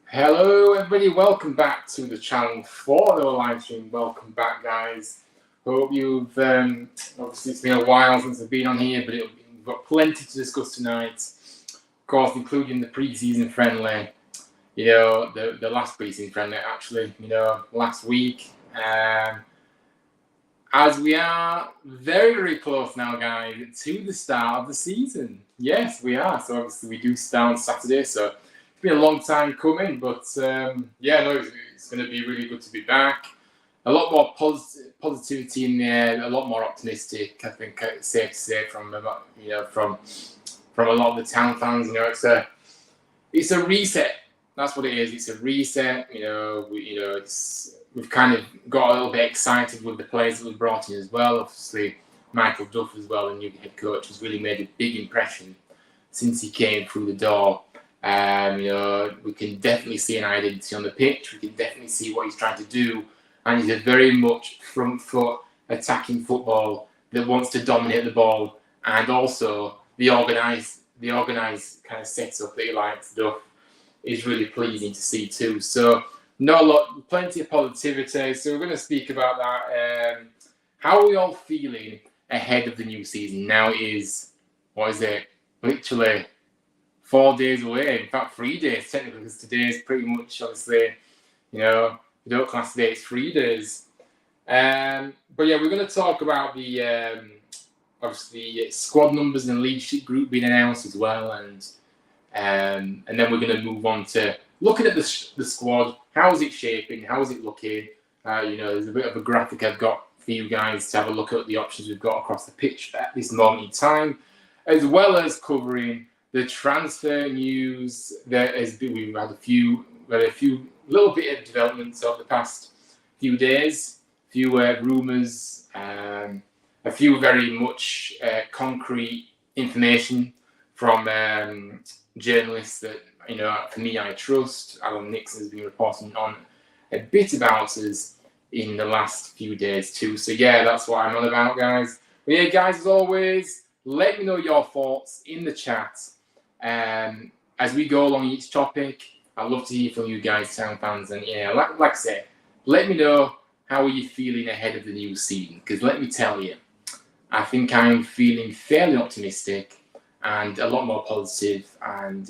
Hello everybody, welcome back to the channel for the live stream. Welcome back, guys. Hope you've obviously it's been a while since I've been on here, but we've got plenty to discuss tonight. Of course, including the pre-season friendly, the last pre-season friendly actually, last week. As we are very, very close now, guys, to the start of the season. Yes, we are. So obviously we do start on Saturday, so it's been a long time coming, but it's going to be really good to be back. a lot more positivity in there, a lot more optimistic. I think it's safe to say from from a lot of the town fans. It's a reset. That's what it is. It's a reset. We've kind of got a little bit excited with the players that we brought in as well. Obviously, Michael Duff as well, the new head coach, has really made a big impression since he came through the door. We can definitely see an identity on the pitch. We can definitely see what he's trying to do, and he's a very much front foot attacking football that wants to dominate the ball, and also the organised kind of setup that he likes. Duff is really pleasing to see too. So plenty of positivity. So we're going to speak about that. How are we all feeling ahead of the new season? Now it is, what is it? Literally 4 days away. In fact, 3 days technically, because today is pretty much, obviously, we don't class today, it's 3 days. But yeah, we're going to talk about the obviously squad numbers and leadership group being announced as well, and then we're going to move on to looking at the squad. How is it shaping? How is it looking? There's a bit of a graphic I've got for you guys to have a look at the options we've got across the pitch at this moment in time, as well as covering the transfer news. We've had a few little bit of developments over the past few days, a few rumours, a few very much concrete information from journalists that, for me, I trust. Alan Nixon has been reporting on a bit about us in the last few days too. So yeah, that's what I'm on about, guys. But yeah, guys, as always, let me know your thoughts in the chat as we go along each topic. I'd love to hear from you guys, town fans, and like I said, let me know how are you feeling ahead of the new season, because let me tell you, I think I'm feeling fairly optimistic and a lot more positive, and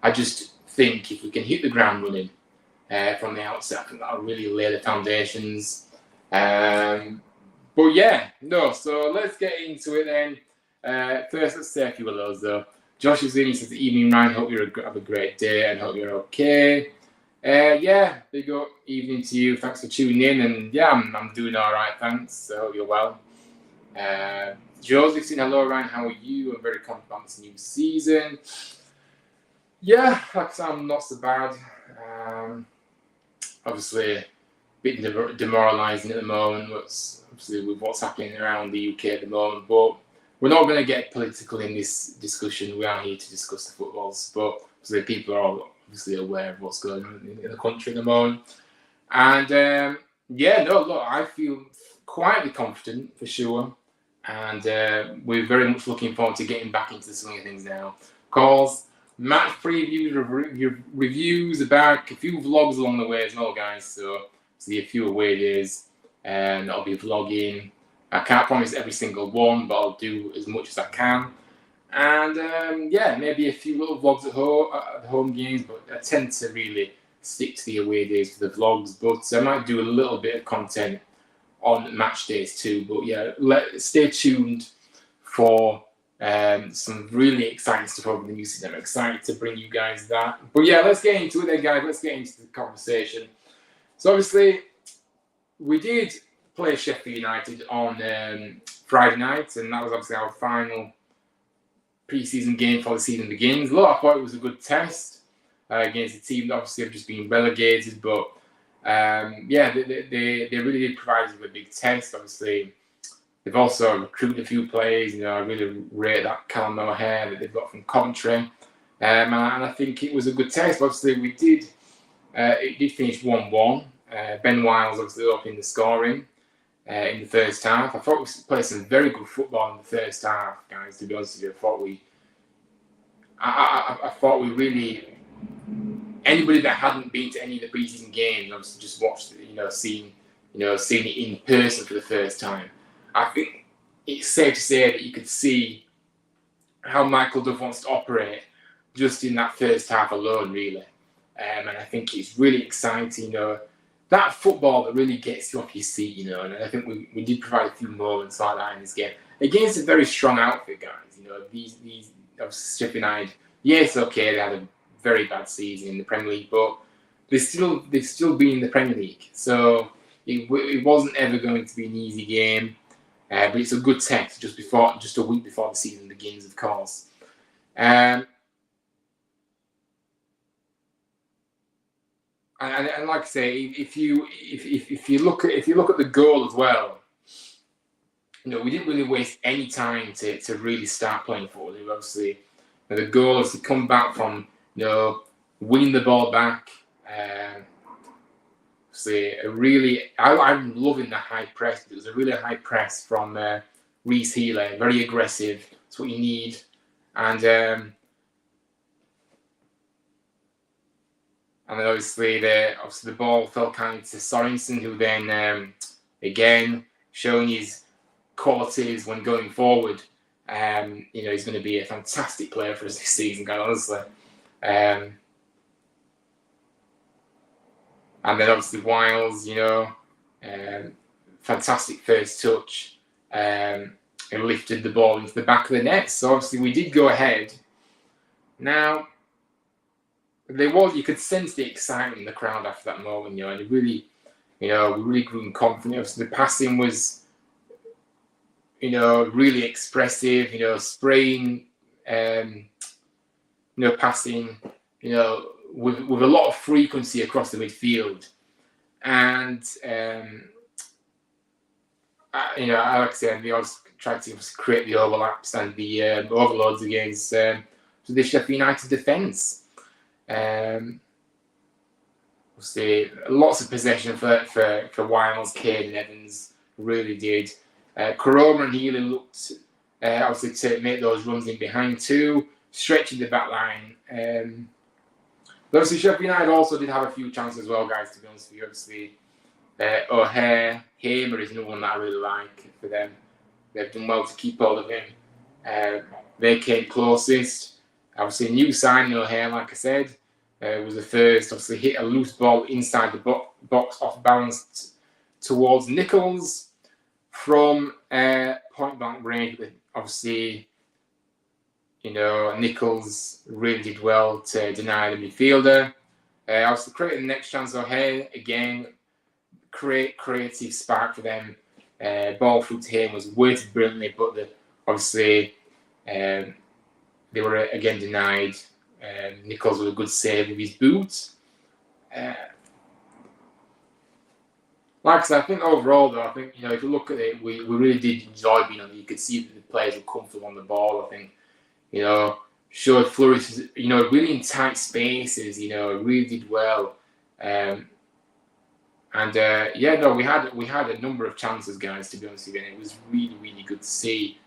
I just think if we can hit the ground running from the outset, I think that'll really lay the foundations. So let's get into it then. First, let's say a few of those though. Josh is in, he says, "Evening, Ryan, hope you have a great day and hope you're okay." Big up evening to you. Thanks for tuning in, and yeah, I'm doing all right, thanks. I hope you're well. Joseph's in, "Hello, Ryan, how are you? I'm very confident about this new season." Yeah, I'm not so bad. Obviously, a bit demoralising at the moment, obviously with what's happening around the UK at the moment, but we're not going to get political in this discussion. We are here to discuss the footballs, but obviously people are all obviously aware of what's going on in the country at the moment. And I feel quietly confident for sure. And we're very much looking forward to getting back into the swing of things now. Calls, match previews, reviews are back, a few vlogs along the way as well, guys. So see a few away days, and I'll be vlogging. I can't promise every single one, but I'll do as much as I can. And maybe a few little vlogs at the home games, but I tend to really stick to the away days for the vlogs. But I might do a little bit of content on match days too. But yeah, stay tuned for some really exciting stuff over the new season. I'm excited to bring you guys that. But yeah, let's get into it then, guys. Let's get into the conversation. So obviously, we did play Sheffield United on Friday night, and that was obviously our final pre-season game before the season begins. Look, I thought it was a good test against a team that obviously have just been relegated, but they really did provide us with a big test. Obviously, they've also recruited a few players. I really rate that Callum O'Hare that they've got from Coventry, and I think it was a good test. Obviously, it did finish 1-1. Ben Wiles obviously opening the scoring in the first half. I thought we played some very good football in the first half, guys. To be honest with you, I thought we really, anybody that hadn't been to any of the preseason games, obviously just watched, seen it in person for the first time. I think it's safe to say that you could see how Michael Duff wants to operate just in that first half alone, really. And I think it's really exciting, that football that really gets you off your seat, and I think we did provide a few moments like that in this game against a very strong outfit, guys. These Sheffield United, yes, okay, they had a very bad season in the Premier League, but they've still been in the Premier League. So it wasn't ever going to be an easy game, but it's a good test just a week before the season begins, of course. And like I say, if you look at the goal as well, we didn't really waste any time to really start playing football. Obviously, the goal is to come back from winning the ball back. I'm loving the high press. It was a really high press from Reece Healy, very aggressive. That's what you need, and then obviously the ball fell kind of to Sorensen, who then again showing his qualities when going forward. He's going to be a fantastic player for us this season, quite honestly. And then obviously Wiles, fantastic first touch, and lifted the ball into the back of the net. So obviously we did go ahead. Now, you could sense the excitement in the crowd after that moment, and it really, we really grew in confidence. The passing was, really expressive, spraying, passing, with a lot of frequency across the midfield. And, like I said, we also tried to create the overlaps and the overloads against the Sheffield United defence. Obviously, lots of possession for Wiles, Kane and Evans, really did. Koroma and Healy looked, obviously, to make those runs in behind too, stretching the back line. But obviously, Sheffield United also did have a few chances as well, guys, to be honest with you. Obviously, O'Hare, Hamer is no one that I really like for them. They've done well to keep hold of him. They came closest. Obviously, a new signing, O'Hare, like I said, was the first. Obviously, hit a loose ball inside the box, off balance towards Nichols from point blank range. Obviously, Nichols really did well to deny the midfielder. Obviously, creating the next chance, O'Hare again, creative spark for them. Ball through to him was weighted brilliantly, but obviously they were again denied. Nichols with a good save with his boots. Like I said, I think overall, though, if you look at it, we really did enjoy being on it. You could see that the players were comfortable on the ball. I think, showed flourishes, really in tight spaces. Really did well. We had a number of chances, guys. To be honest with you, and it was really, really good to see.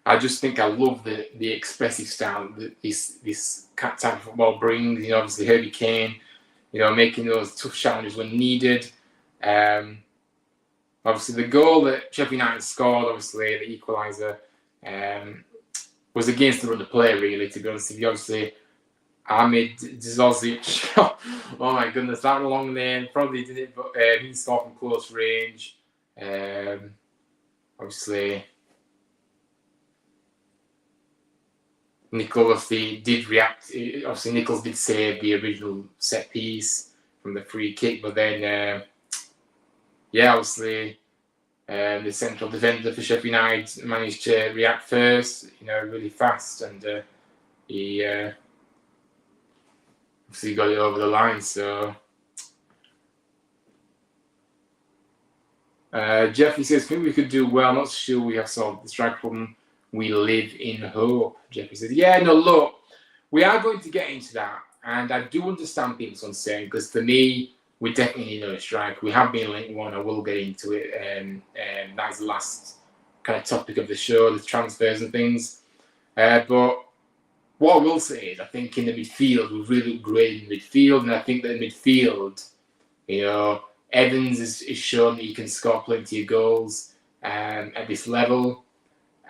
I just think I love the expressive style that this type of football brings. Obviously Herbie Kane, making those tough challenges when needed. Obviously the goal that Sheffield United scored, obviously the equaliser, was against the run of play. Really, to be honest with you, obviously Ahmed Dzozic. Oh my goodness, that was a long name. Probably did it, but he scored from close range. Obviously. Nichols did react. Obviously, Nichols did save the original set piece from the free kick, but then, obviously, the central defender for Sheffield United managed to react first, really fast, and he obviously got it over the line. So, Jeffrey says, I think we could do well. Not sure we have solved the strike problem. We live in hope. Jeffrey says, look, we are going to get into that. And I do understand people's concern, because for me, we definitely need a strike. We have been linked one. I will get into it. And that's the last kind of topic of the show, the transfers and things. But what I will say is, I think in the midfield, we've really upgraded in the midfield. And I think that in midfield, Evans has shown that he can score plenty of goals at this level.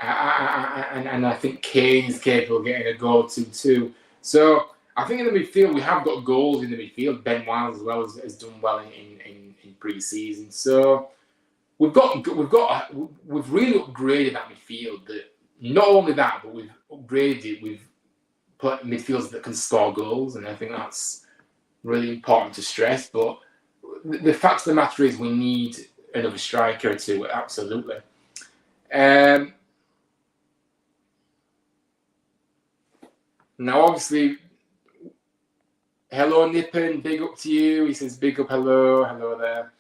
And I think Kane is capable of getting a goal too. So I think in the midfield, we have got goals in the midfield. Ben Wiles as well has done well in pre-season. So we've really upgraded that midfield. Not only that, but we've upgraded it with midfielders that can score goals, and I think that's really important to stress. But the fact of the matter is we need another striker or two, absolutely. Now, obviously, hello, Nippon, big up to you. He says, big up, hello there.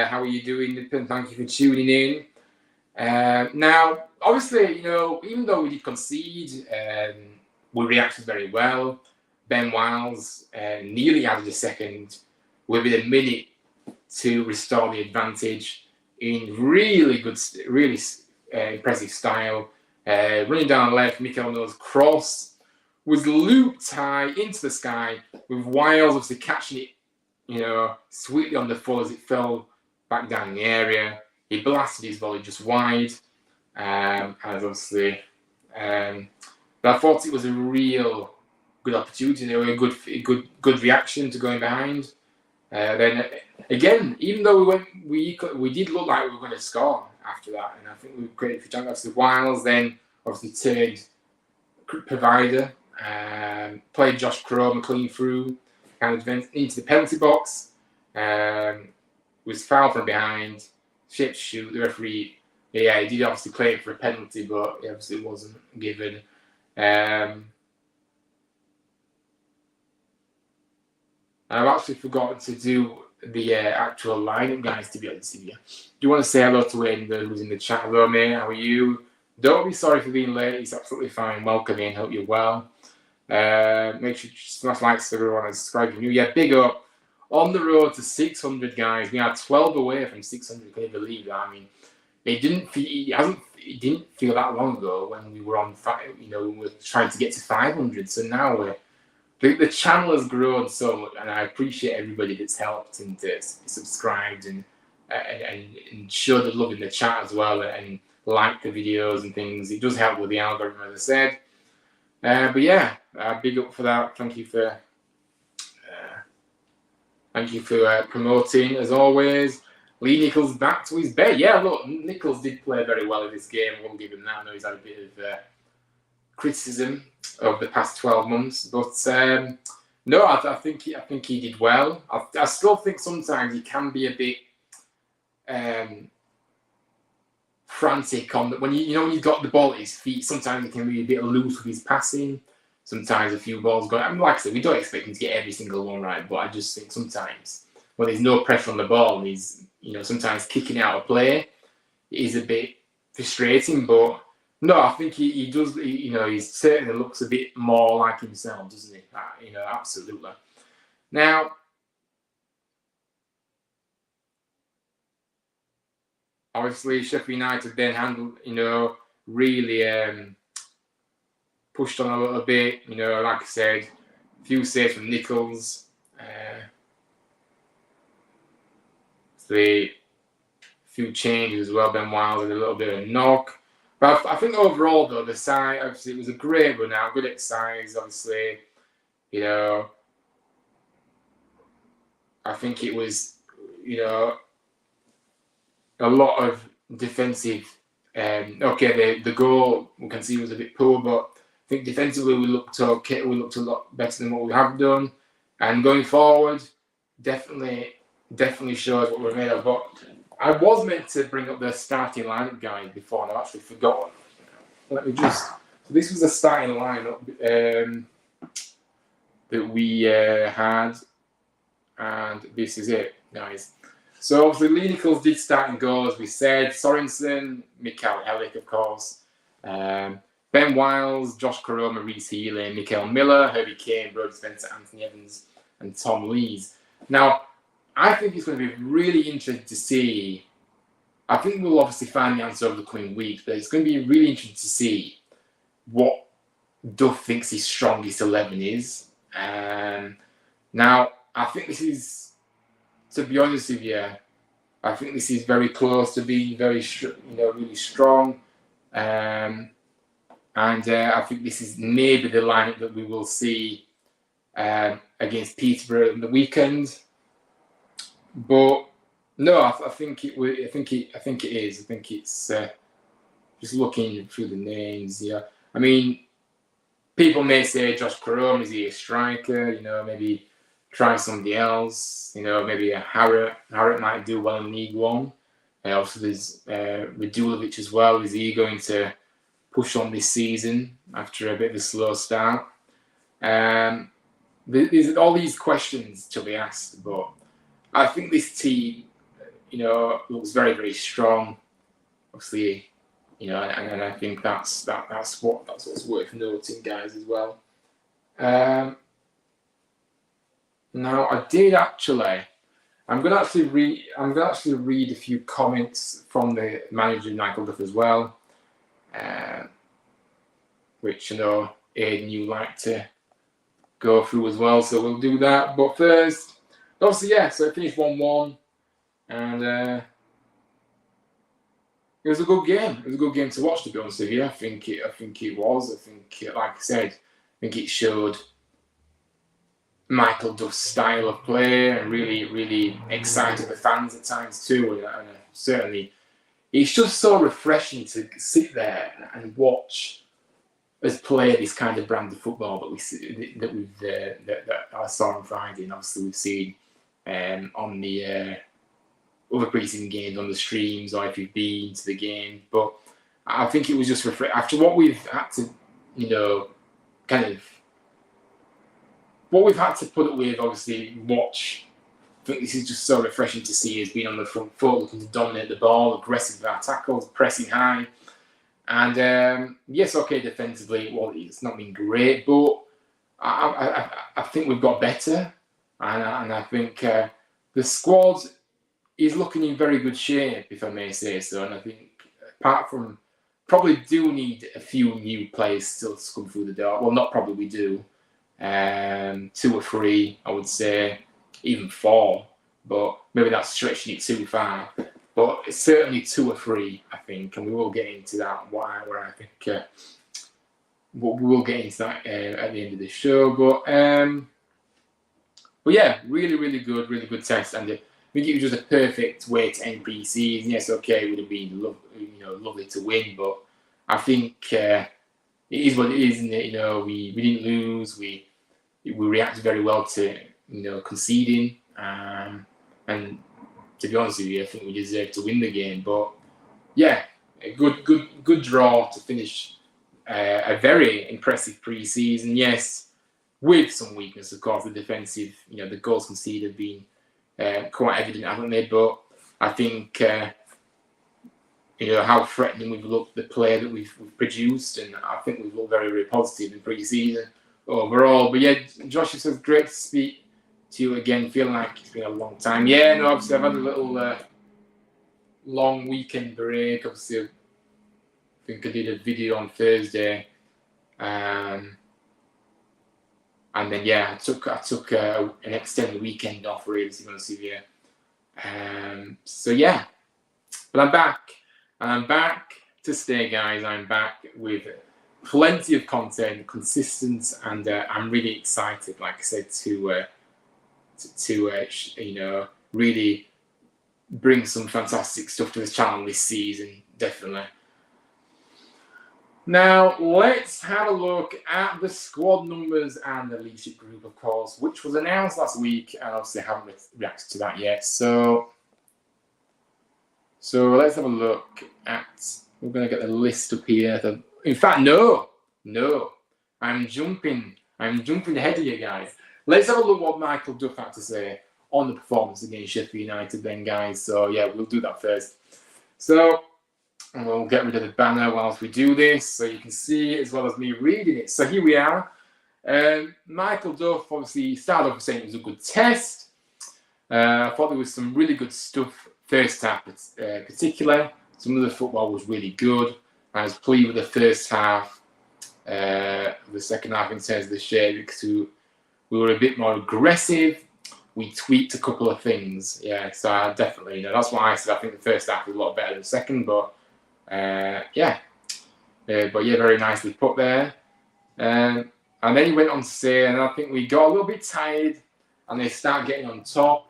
How are you doing, Nippon? Thank you for tuning in. Now, obviously, even though we did concede, we reacted very well. Ben Wiles nearly added a second within a minute to restore the advantage in really good, really impressive style. Running down left, Mikel Miller's cross was looped high into the sky, with Wiles obviously catching it, sweetly on the full as it fell back down in the area. He blasted his volley just wide, as obviously. But I thought it was a real good opportunity, a good reaction to going behind. Then again, even though we did look like we were going to score after that, and I think we were great for chance. Obviously, Wiles then obviously turned provider, played Josh Crome clean through, kind of into the penalty box. Was fouled from behind, shaped shoot. The referee, he did obviously claim for a penalty, but it obviously wasn't given. I've actually forgotten to do the actual lineup, guys, to be honest with you. Do you want to say hello to Wayne, who's in the chat? Hello, mate. How are you? Don't be sorry for being late. It's absolutely fine. Welcome in. Hope you're well. Make sure you smash likes to everyone and subscribe if you're new. Yeah, big up. On the road to 600, guys. We are 12 away from 600. Can you believe that? I mean, it didn't feel that long ago when we were on, we were trying to get to 500. So now the channel has grown so much, and I appreciate everybody that's helped and subscribed and showed the love in the chat as well and liked the videos and things. It does help with the algorithm, as I said. But yeah, big up for that. Thank you for promoting as always. Lee Nichols back to his bed. Yeah, look, Nichols did play very well in this game. I won't give him that. I know he's had a bit of criticism over the past 12 months, but no, I think he did well. I still think sometimes he can be a bit frantic on when you've got the ball at his feet. Sometimes he can be a bit loose with his passing. Sometimes a few balls go. I mean, like I said, we don't expect him to get every single one right, but I just think sometimes when there's no pressure on the ball, and he's sometimes kicking out of play, it is a bit frustrating. But no, I think he does. He certainly looks a bit more like himself, doesn't he? Absolutely. Now, obviously, Sheffield United then handled, really pushed on a little bit. Like I said, a few saves from Nichols. A few changes as well. Ben Wiles had a little bit of a knock. But I think overall, though, the side, obviously, it was a great run out, good exercise, obviously. I think it was, a lot of defensive. The goal we can see was a bit poor, but I think defensively we looked okay. We looked a lot better than what we have done. And going forward, definitely shows what we're made of. But I was meant to bring up the starting lineup, guys, before, and I've actually forgotten. Let me just. So this was the starting lineup that we had, and this is it, guys. So obviously, Lee Nichols did start in goal, as we said. Sorensen, Mikael Hellick, of course. Ben Wiles, Josh Koroma, Reece Healy, Mikael Miller, Herbie Kane, Brody Spencer, Anthony Evans, and Tom Lees. Now, I think it's going to be really interesting to see. I think we'll obviously find the answer over the coming weeks, but it's going to be really interesting to see what Duff thinks his strongest 11 is. Now, I think this is, to be honest with you, I think this is very close to being very, really strong. And I think this is maybe the lineup that we will see against Peterborough on the weekend. But no, I think it is. I think it's just looking through the names. Yeah, I mean, people may say Josh Koroma, is he a striker? Maybe try somebody else. Maybe a Harrop. Harrop might do well in League One. Also, there's Radulovic as well. Is he going to push on this season after a bit of a slow start? There's all these questions to be asked, but I think this team, looks very, very strong. Obviously, and I think that's what's worth noting, guys, as well. Now, I did actually. I'm going to actually read a few comments from the manager Michael Duff as well, which Aidan, you like to go through as well. So we'll do that. But first, obviously, so it finished 1-1, and it was a good game. It was a good game to watch, to be honest with you. I think it was. I think, like I said, I think it showed Michael Duff's style of play and really, really excited the fans at times too. And certainly, it's just so refreshing to sit there and watch us play this kind of brand of football that I saw on Friday, and obviously we've seen on the other preseason games on the streams, or if you've been to the game. But I think it was just after what we've had to, what we've had to put up with, obviously, watch. I think this is just so refreshing to see us being on the front foot, looking to dominate the ball, aggressive with our tackles, pressing high. And yes, okay, defensively, well, it's not been great, but I think we've got better. And I think the squad is looking in very good shape, if I may say so. And I think, apart from, probably do need a few new players still to come through the door. Well, not probably, we do. 2 or 3, I would say, even 4, but maybe that's stretching it too far. But it's certainly 2 or 3, I think, and we will get into that. Where I think we will get into that at the end of the show. But yeah, really, really good test, and I think it was just a perfect way to end pre-season. Yes, okay, it would have been lovely to win, but I think it is what it is, isn't it? We didn't lose. We reacted very well to conceding, and to be honest with you, I think we deserved to win the game. But yeah, a good draw to finish a very impressive pre-season. Yes, with some weakness, of course. The defensive, the goals conceded have been quite evident, haven't they? But I think how threatening we've looked, the play that we've produced, and I think we've looked very, very positive in pre-season overall. But yeah, Josh, it's great to speak to you again. Feeling like it's been a long time. Yeah, no, obviously I've had a little long weekend break. Obviously, I think I did a video on Thursday, and then I took an extended weekend off, really, to be honest with you. So yeah, but I'm back. I'm back to stay, guys. I'm back with plenty of content, consistent, and I'm really excited, like I said, to really bring some fantastic stuff to this channel this season, definitely. Now, let's have a look at the squad numbers and the leadership group, of course, which was announced last week, and obviously haven't reacted to that yet. So let's have a look at. We're going to get the list up here. In fact, no, I'm jumping ahead of you guys. Let's have a look what Michael Duff had to say on the performance against Sheffield United, then, guys. So yeah, we'll do that first. So. And we'll get rid of the banner whilst we do this, so you can see it as well as me reading it. So here we are. Michael Duff obviously started off saying it was a good test. I thought there was some really good stuff first half, particularly. Some of the football was really good. I was pleased with the first half. The second half in terms of the shape, because we were a bit more aggressive. We tweaked a couple of things. Yeah, so I definitely, that's why I said I think the first half was a lot better than the second, but very nicely put there. And then he went on to say, and I think we got a little bit tired and they start getting on top,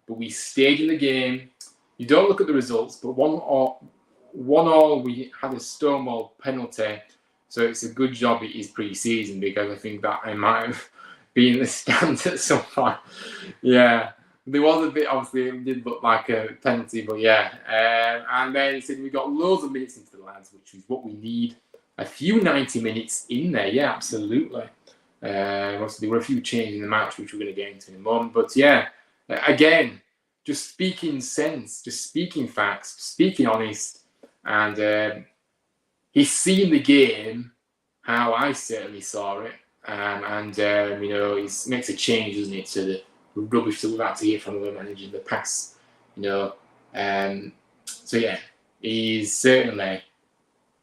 but we stayed in the game. You don't look at the results, but 1-1, we had a Stonewall penalty, so it's a good job it is pre-season, because I think that I might have be in the stands at some point. Yeah. There was a bit, obviously, it did look like a penalty, but yeah. And then he said we got loads of minutes into the lads, which is what we need. A few 90 minutes in there, yeah, absolutely. Obviously, there were a few changes in the match, which we're going to get into in a moment. But yeah, again, just speaking sense, just speaking facts, speaking honest. And he's seen the game how I certainly saw it. You know, he makes a change, doesn't it, to the rubbish that we've had to hear from other managers in the past, you know. So yeah, he's certainly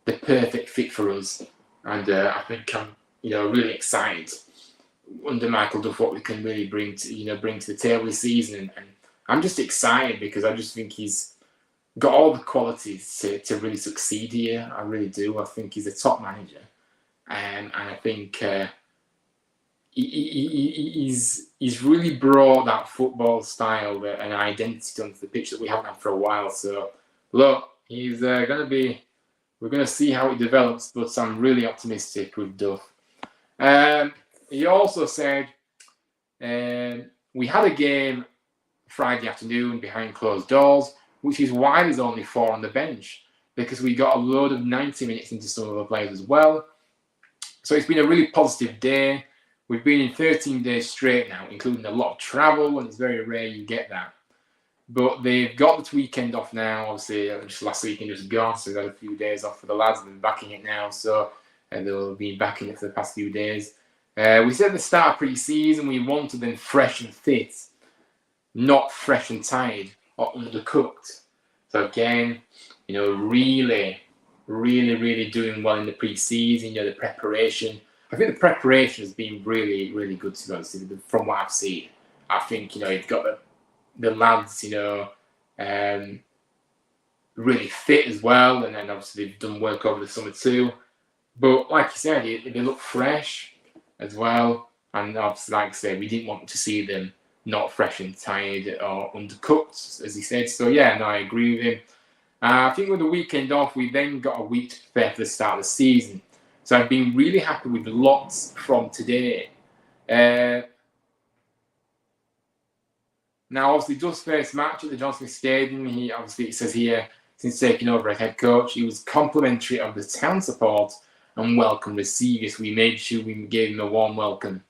the perfect fit for us, and I think I'm, you know, really excited under Michael Duff what we can really bring to the table this season, and I'm just excited because I just think he's got all the qualities to really succeed here. I really do. I think he's a top manager, and I think. He's really brought that football style and identity onto the pitch that we haven't had for a while. So, look, he's going to be. We're going to see how it develops, but I'm really optimistic with Duff. He also said we had a game Friday afternoon behind closed doors, which is why there's only 4 on the bench, because we got a load of 90 minutes into some of the players as well. So it's been a really positive day. We've been in 13 days straight now, including a lot of travel, and it's very rare you get that. But they've got this weekend off now. Obviously, just last weekend just gone, so they've got a few days off for the lads. They're backing it now, so they'll be backing it for the past few days. We said at the start of pre-season we wanted them fresh and fit, not fresh and tired or undercooked. So again, you know, really doing well in the pre-season. You know, the preparation. I think the preparation has been really good, to be honest, from what I've seen. I think, you know, you've got the lads, you know, really fit as well, and then obviously they've done work over the summer too. But like you said, they look fresh as well, and obviously, like I said, we didn't want to see them not fresh and tired or undercooked, as he said. So yeah, no, I agree with him. I think with the weekend off, we then got a week to prepare for the start of the season. So I've been really happy with lots from today. Now, obviously, Duff's first match at the Johnson Stadium, it says here, since taking over as head coach, he was complimentary of the town support and welcome receivers. We made sure we gave him a warm welcome,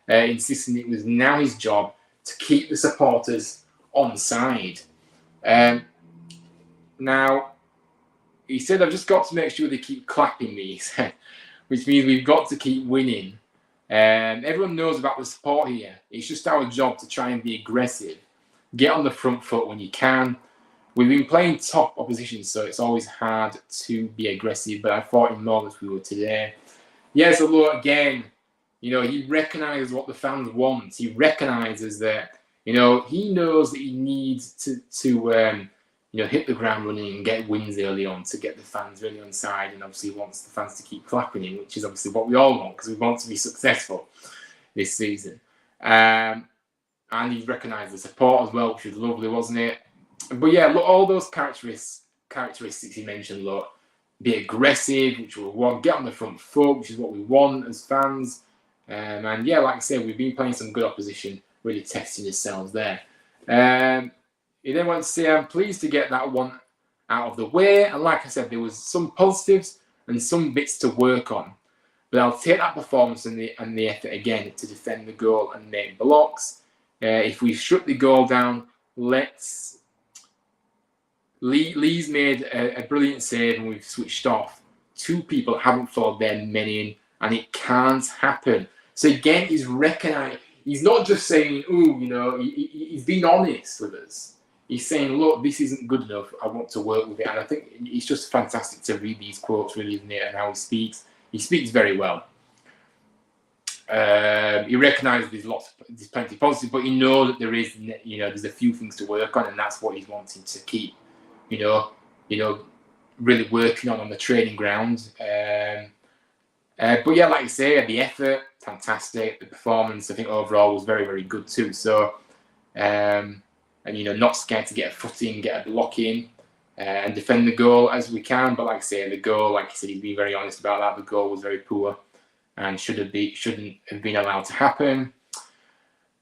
insisting it was now his job to keep the supporters on side. Now, he said, I've just got to make sure they keep clapping me, he said, which means we've got to keep winning. Everyone knows about the support here. It's just our job to try and be aggressive. Get on the front foot when you can. We've been playing top opposition, so it's always hard to be aggressive, but I thought in moments we were today. Yeah, so look, again, you know, he recognises what the fans want. He recognises that, you know, he knows that he needs to you know, hit the ground running and get wins early on to get the fans really on side, and obviously wants the fans to keep clapping him, which is obviously what we all want, because we want to be successful this season. And he recognised the support as well, which was lovely, wasn't it? But yeah, look, all those characteristics he mentioned, look, be aggressive, which we want, get on the front foot, which is what we want as fans. And yeah, like I said, we've been playing some good opposition, really testing ourselves there. He then went to say, I'm pleased to get that one out of the way. And like I said, there was some positives and some bits to work on. But I'll take that performance and the effort again to defend the goal and make blocks. If we shut the goal down, Lee's made a brilliant save and we've switched off. 2 people haven't followed their men in, and it can't happen. So again, he's recognising. He's not just saying, "Ooh, you know," he's being honest with us. He's saying, look, this isn't good enough. I want to work with it. And I think it's just fantastic to read these quotes, really, isn't it? And how he speaks. He speaks very well. He recognises there's plenty positive, but he knows that there's a few things to work on, and that's what he's wanting to keep, you know, really working on the training ground. But yeah, like I say, the effort, fantastic. The performance, I think overall was very good too. So, and, you know, not scared to get a foot in, get a block in, and defend the goal as we can. But like I say, the goal, like I said, he's been very honest about that. The goal was very poor and shouldn't have been allowed to happen.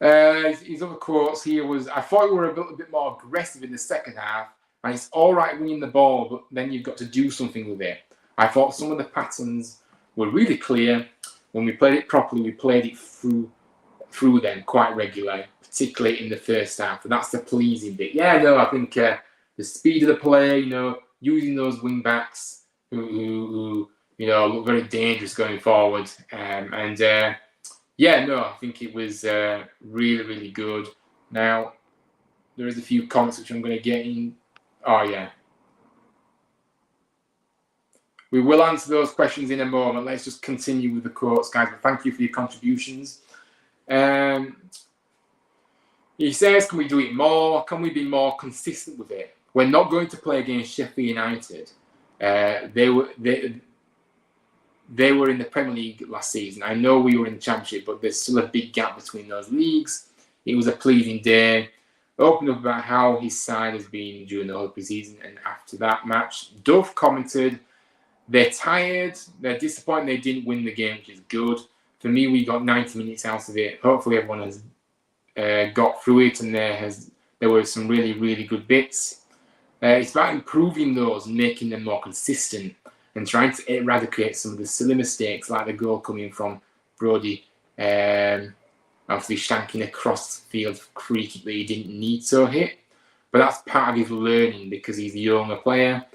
His other quotes here was, I thought we were a bit more aggressive in the second half, and it's all right winning the ball, but then you've got to do something with it. I thought some of the patterns were really clear. When we played it properly, we played it through them quite regularly, particularly in the first half. And that's the pleasing bit. Yeah, no, I think the speed of the play, using those wing backs who look very dangerous going forward. Yeah, no, I think it was really, really good. Now, there is a few comments which I'm going to get in. Oh, yeah. We will answer those questions in a moment. Let's just continue with the quotes, guys. But thank you for your contributions. He says, can we do it more? Can we be more consistent with it? We're not going to play against Sheffield United. They were in the Premier League last season. I know we were in the Championship, but there's still a big gap between those leagues. It was a pleasing day. Opened up about how his side has been during the whole pre-season, and after that match, Duff commented, they're tired, they're disappointed they didn't win the game, which is good. For me, we got 90 minutes out of it. Hopefully everyone has got through it, and there were some really, really good bits. It's about improving those and making them more consistent and trying to eradicate some of the silly mistakes, like the goal coming from Brody, obviously shanking across the field free kick that he didn't need to hit. But that's part of his learning because he's a younger player.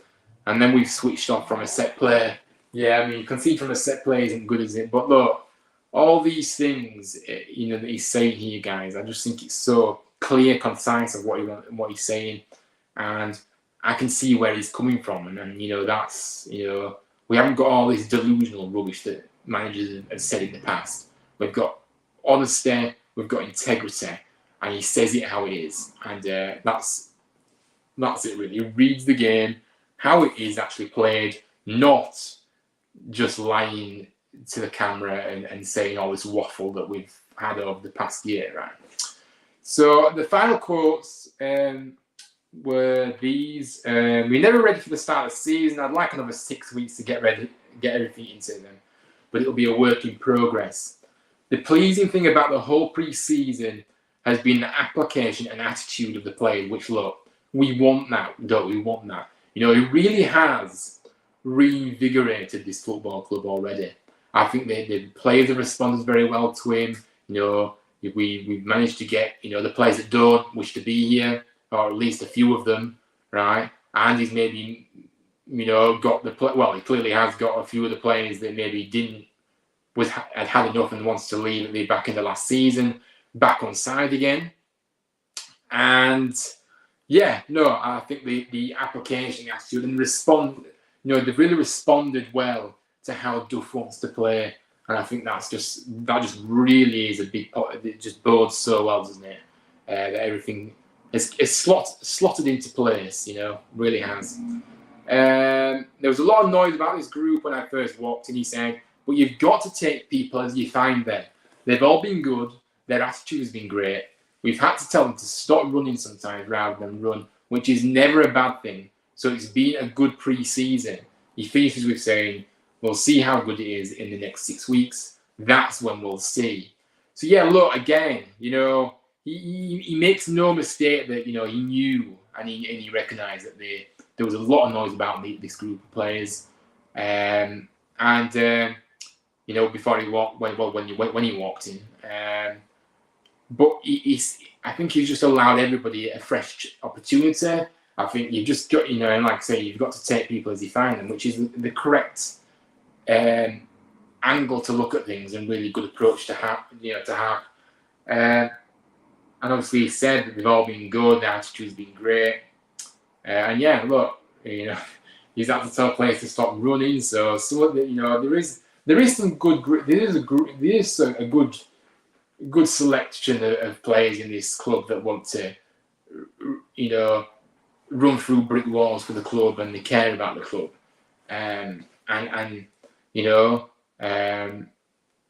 And then we've switched off from a set play. Yeah, I mean, concede from a set play isn't good, is it? But look, all these things, that he's saying here, guys, I just think it's so clear, concise of what he's saying. And I can see where he's coming from. And that's, we haven't got all this delusional rubbish that managers have said in the past. We've got honesty, we've got integrity, and he says it how it is. And that's it, really. He reads the game how it is actually played, not just lying to the camera and saying all this waffle that we've had over the past year, right? So the final quotes were these. We're never ready for the start of the season. I'd like another 6 weeks to get ready, get everything into them, but it'll be a work in progress. The pleasing thing about the whole pre-season has been the application and attitude of the players, which, look, we want that, don't we? We want that. He really has reinvigorated this football club already. I think the players have responded very well to him. We've managed to get, the players that don't wish to be here, or at least a few of them, right? And he's maybe, got he clearly has got a few of the players that maybe had enough and wants to leave at the back end of last season, back on side again. And yeah, no, I think the application attitude and they've really responded well to how Duff wants to play, and I think that just really is a big part. It just bodes so well, doesn't it? That everything is slotted into place, really has. There was a lot of noise about this group when I first walked in. He said, but you've got to take people as you find them. They've all been good. Their attitude has been great. We've had to tell them to stop running sometimes rather than run, which is never a bad thing. So it's been a good pre-season. He finishes with saying, we'll see how good it is in the next 6 weeks. That's when we'll see. So yeah, look, again, he makes no mistake that, he knew and he recognised that there was a lot of noise about this group of players. Before he walked, when he walked in. But I think he's just allowed everybody a fresh opportunity. I think you've just got, and like I say, you've got to take people as you find them, which is the correct angle to look at things and really good approach to have. And obviously, he said that they've all been good. The attitude's been great. And yeah, look, he's had to tell players to stop running. So there is some good. There is a good selection of players in this club that want to, run through brick walls for the club and they care about the club,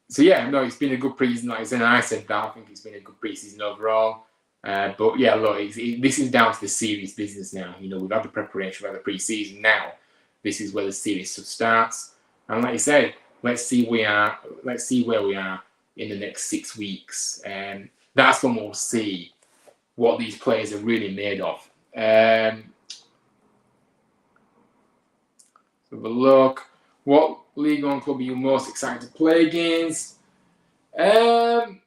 so yeah, no, it's been a good pre-season. Like I said that I think it's been a good pre-season overall. But yeah, look, this is down to the serious business now. We've had the preparation for the pre-season. Now, this is where the serious stuff starts. And like you said, let's see where we are in the next 6 weeks. that's when we'll see what these players are really made of. Have a look. What League One club are you most excited to play against? To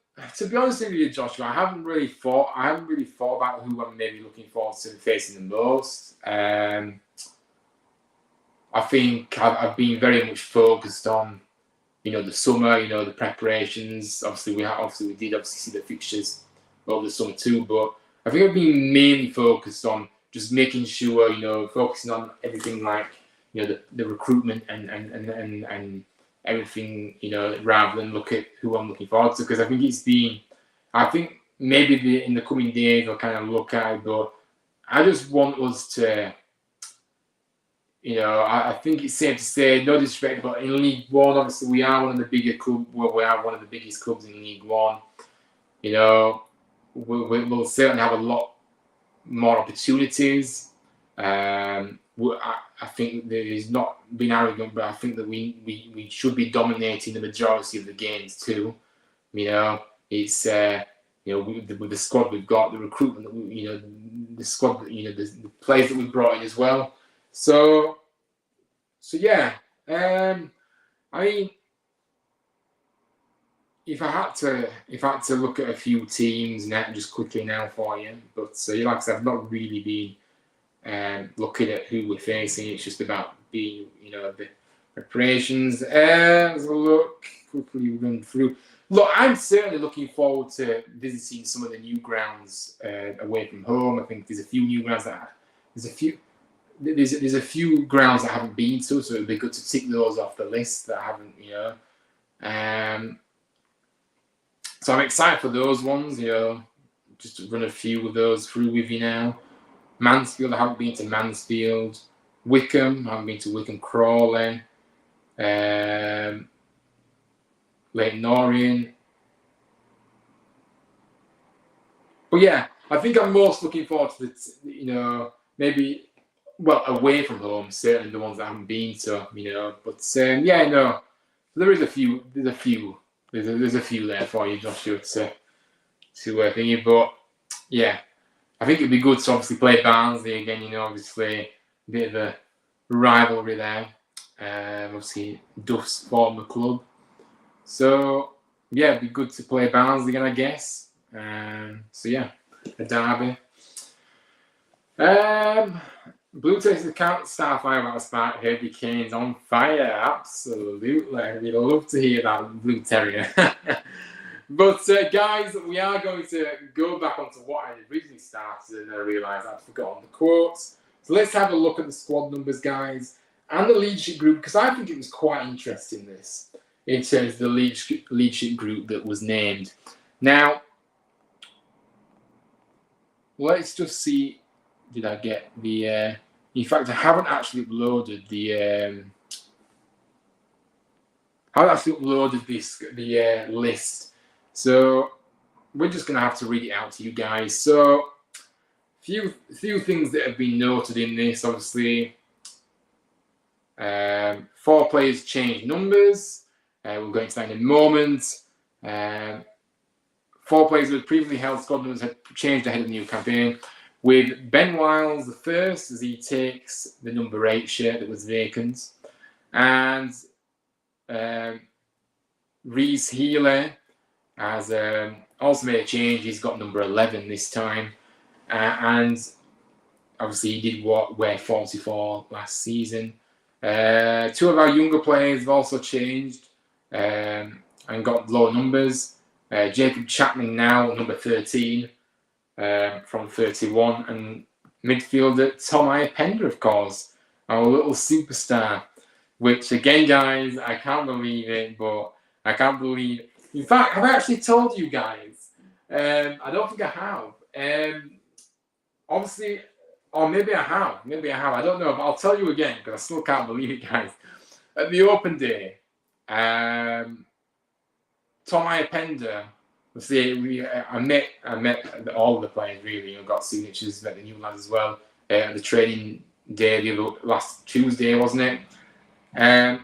be honest with you, Joshua, I haven't really thought about who I'm maybe looking forward to facing the most. I think I've been very much focused on, the summer, the preparations. Obviously, we did see the fixtures over the summer too, but I think I've been mainly focused on just making sure, focusing on everything like, the recruitment and everything, rather than look at who I'm looking forward to, because I think maybe in the coming days I'll kind of look at it, but I just want us to, I think it's safe to say, no disrespect, but in League One, obviously we are one of the bigger clubs. Well, we are one of the biggest clubs in League One. We'll certainly have a lot more opportunities. I think there is not being arrogant, but I think that we should be dominating the majority of the games too. It's with the squad we've got, the recruitment that the squad, the players that we've brought in as well. So yeah. I mean, if I had to look at a few teams now, just quickly now for you, but like I said, I've not really been looking at who we're facing. It's just about being, the preparations. Let's have a look, quickly run through. Look, I'm certainly looking forward to visiting some of the new grounds away from home. I think there's a few new grounds there's a few grounds I haven't been to, so it'd be good to tick those off the list that I haven't, so I'm excited for those ones, just to run a few of those through with you now. Mansfield, I haven't been to Mansfield. Wickham, I haven't been to Wickham Crawley. Leighton Orient. But yeah, I think I'm most looking forward to maybe, away from home, certainly the ones that I haven't been to, But there is a few. There's a few there for you, Joshua, to thingy. But yeah, I think it'd be good to obviously play Barnsley again. Obviously a bit of a rivalry there. Obviously Duff's former club. So yeah, it'd be good to play Barnsley again, I guess. So yeah, a derby. Blue Texas account Starfire about Spark Heavy Canes on fire. Absolutely. We'd love to hear that, Blue Terrier. But guys, we are going to go back onto what I originally started, and I realised I'd forgotten the quotes. So let's have a look at the squad numbers, guys, and the leadership group, because I think it was quite interesting, this, in terms of the leadership group that was named. Now, let's just see. Did I get the? In fact, I haven't actually uploaded the. I haven't actually uploaded the list, so we're just gonna have to read it out to you guys. So, few things that have been noted in this. Obviously, 4 players changed numbers. We'll go into that in a moment. 4 players who had previously held squad numbers had changed ahead of the new campaign. With Ben Wiles the first, as he takes the number 8 shirt that was vacant, and Reece Healy has also made a change. He's got number 11 this time, and obviously he did wear 44 last season. 2 of our younger players have also changed and got lower numbers. Jacob Chapman now number 13. From 31, and midfielder Tom Iapenda, of course, our little superstar, which again, guys, I can't believe it, but I can't believe it. In fact, have I actually told you guys? I don't think I have. Obviously, or maybe I have, I don't know, but I'll tell you again, because I still can't believe it, guys. At the open day, Tom Iapenda, I met all of the players, really. I got signatures, met the new lads as well. The training day, last Tuesday, wasn't it? And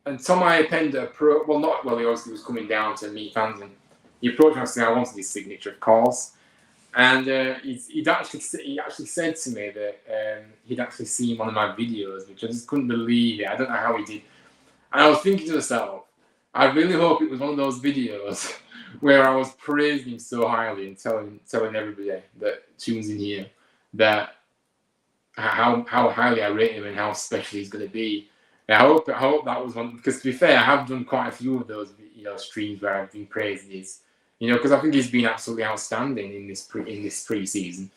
Tom Iapenda, he obviously was coming down to meet fans and he approached me and said, I wanted his signature, of course. And he actually said to me that he'd actually seen one of my videos, which I just couldn't believe it. I don't know how he did. And I was thinking to myself, I really hope it was one of those videos where I was praising him so highly and telling everybody that tunes in here that how highly I rate him and how special he's going to be. And I hope that was one, because to be fair, I have done quite a few of those streams where I've been praising his, because I think he's been absolutely outstanding in this pre-season.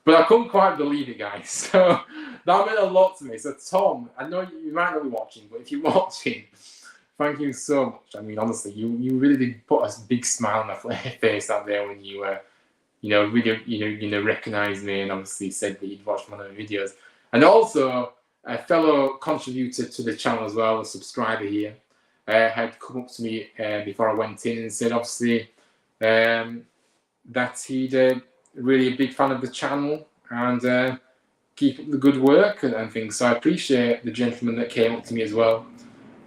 But I couldn't quite believe it, guys. So that meant a lot to me. So Tom, I know you might not be watching, but if you're watching, thank you so much. I mean, honestly, you really did put a big smile on my face out there when you really recognized me and obviously said that you'd watched one of the videos. And also a fellow contributor to the channel as well, a subscriber here, had come up to me before I went in and said, obviously, that he'd really a big fan of the channel and keep up the good work and things. So I appreciate the gentleman that came up to me as well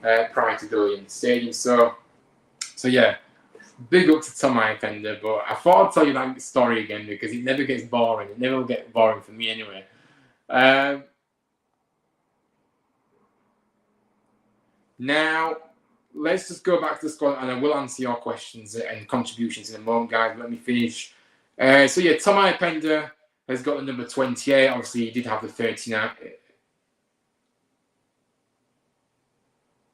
prior to going in the stadium. So yeah, big up to Tom Fender. But I thought I'd tell you that story again because it never gets boring. It never will get boring for me anyway. Now, let's just go back to the squad, and I will answer your questions and contributions in a moment, guys. Let me finish. So yeah, Tom Pender has got the number 28. Obviously, he did have the 39.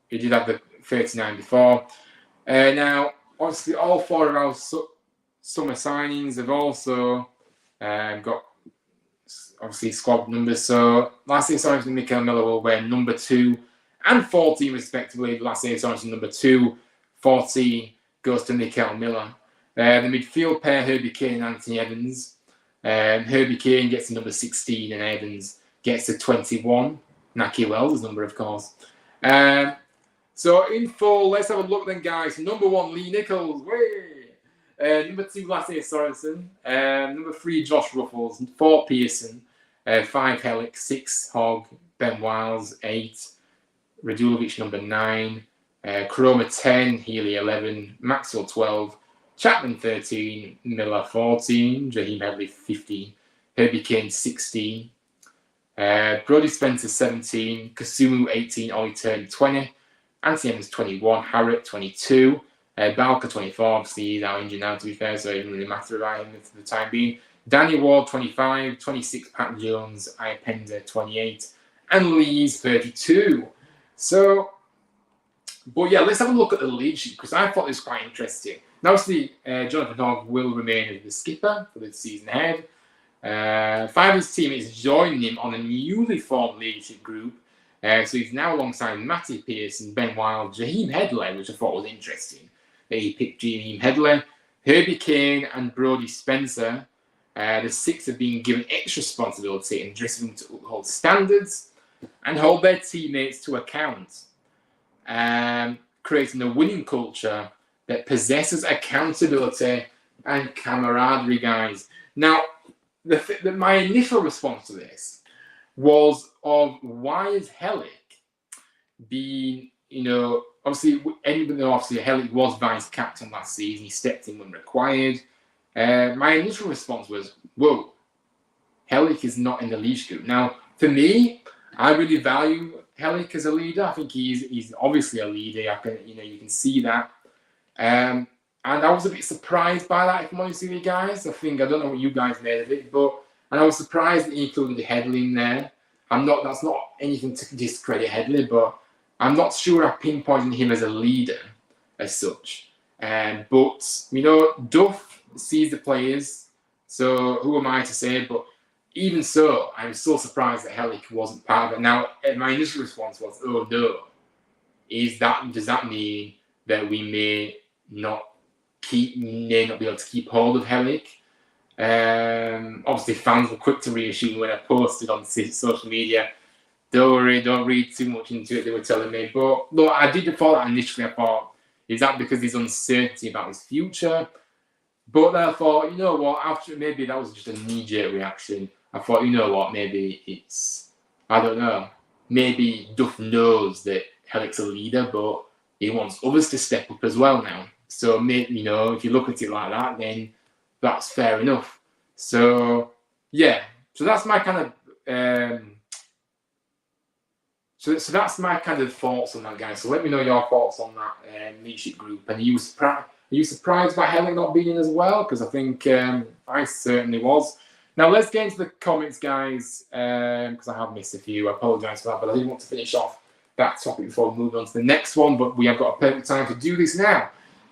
He did have the 39 before. Now, obviously, all four of our summer signings have also got obviously squad numbers. So last year, Sorensen and Mikael Miller will wear number 2 and 14 respectively. Last year, Sorensen number 2, 14 goes to Mikael Miller. The midfield pair, Herbie Kane and Anthony Evans. Herbie Kane gets to number 16 and Evans gets to 21. Naki Wells' number, of course. So in full, let's have a look then, guys. Number 1, Lee Nichols. Number 2, Lasse Sorensen. Number 3, Josh Ruffles. 4, Pearson. 5, Hellick. 6, Hogg. Ben Wiles. 8, Radulovic, number 9. Chroma 10. Healy 11. Maxwell 12. Chapman 13. Miller 14. Jaheim Headley 15. Herbie Kane 16. Brody Spencer 17. Kasumu 18. Ollie Turner 20. Anthony Evans 21. Harrop 22. Balka 24. Obviously, he's now injured now, to be fair, so it doesn't really matter about him for the time being. Danny Ward 25. 26. Pat Jones. Iapenda 28. And Lee's 32. So, but yeah, let's have a look at the lead sheet because I thought this was quite interesting. Now, obviously, Jonathan Hogg will remain as the skipper for the season ahead. 5 of his teammates joined him on a newly formed leadership group. So he's now alongside Matty Pearson, Ben Wild, Jaheim Headley, which I thought was interesting. He picked Jaheim Headley, Herbie Kane, and Brody Spencer. The 6 have been given extra responsibility in dressing room to uphold standards and hold their teammates to account, creating a winning culture that possesses accountability and camaraderie, guys. Now, my initial response to this was of why is Hellick being, obviously Hellick was vice captain last season. He stepped in when required. My initial response was, whoa, Hellick is not in the leadership group. Now, for me, I really value Hellick as a leader. I think he's obviously a leader. You can see that. And I was a bit surprised by that, if I'm honest with you guys. I don't know what you guys made of it, and I was surprised that he included Headley in there. That's not anything to discredit Headley, but I'm not sure I pinpointed him as a leader as such. But, Duff sees the players, so who am I to say? But even so, I'm still surprised that Hellick wasn't part of it. Now, my initial response was, oh no. Does that mean that we may not be able to keep hold of Hellick? Obviously, fans were quick to reassure me when I posted on social media. Don't worry, don't read too much into it, they were telling me. But look, I did thought that initially. I thought, is that because there's uncertainty about his future? But then I thought, you know what, after maybe that was just a knee-jerk reaction. I thought, you know what, maybe it's, I don't know. Maybe Duff knows that Hellick's a leader, but he wants others to step up as well now. So, if you look at it like that, then that's fair enough. So, yeah. So that's my kind of so that's my kind of thoughts on that, guys. So let me know your thoughts on that leadership group. And are you surprised by Helen not being in as well? Because I think I certainly was. Now let's get into the comments, guys, because I have missed a few. I apologise for that, but I did want to finish off that topic before we move on to the next one. But we have got a perfect time to do this now.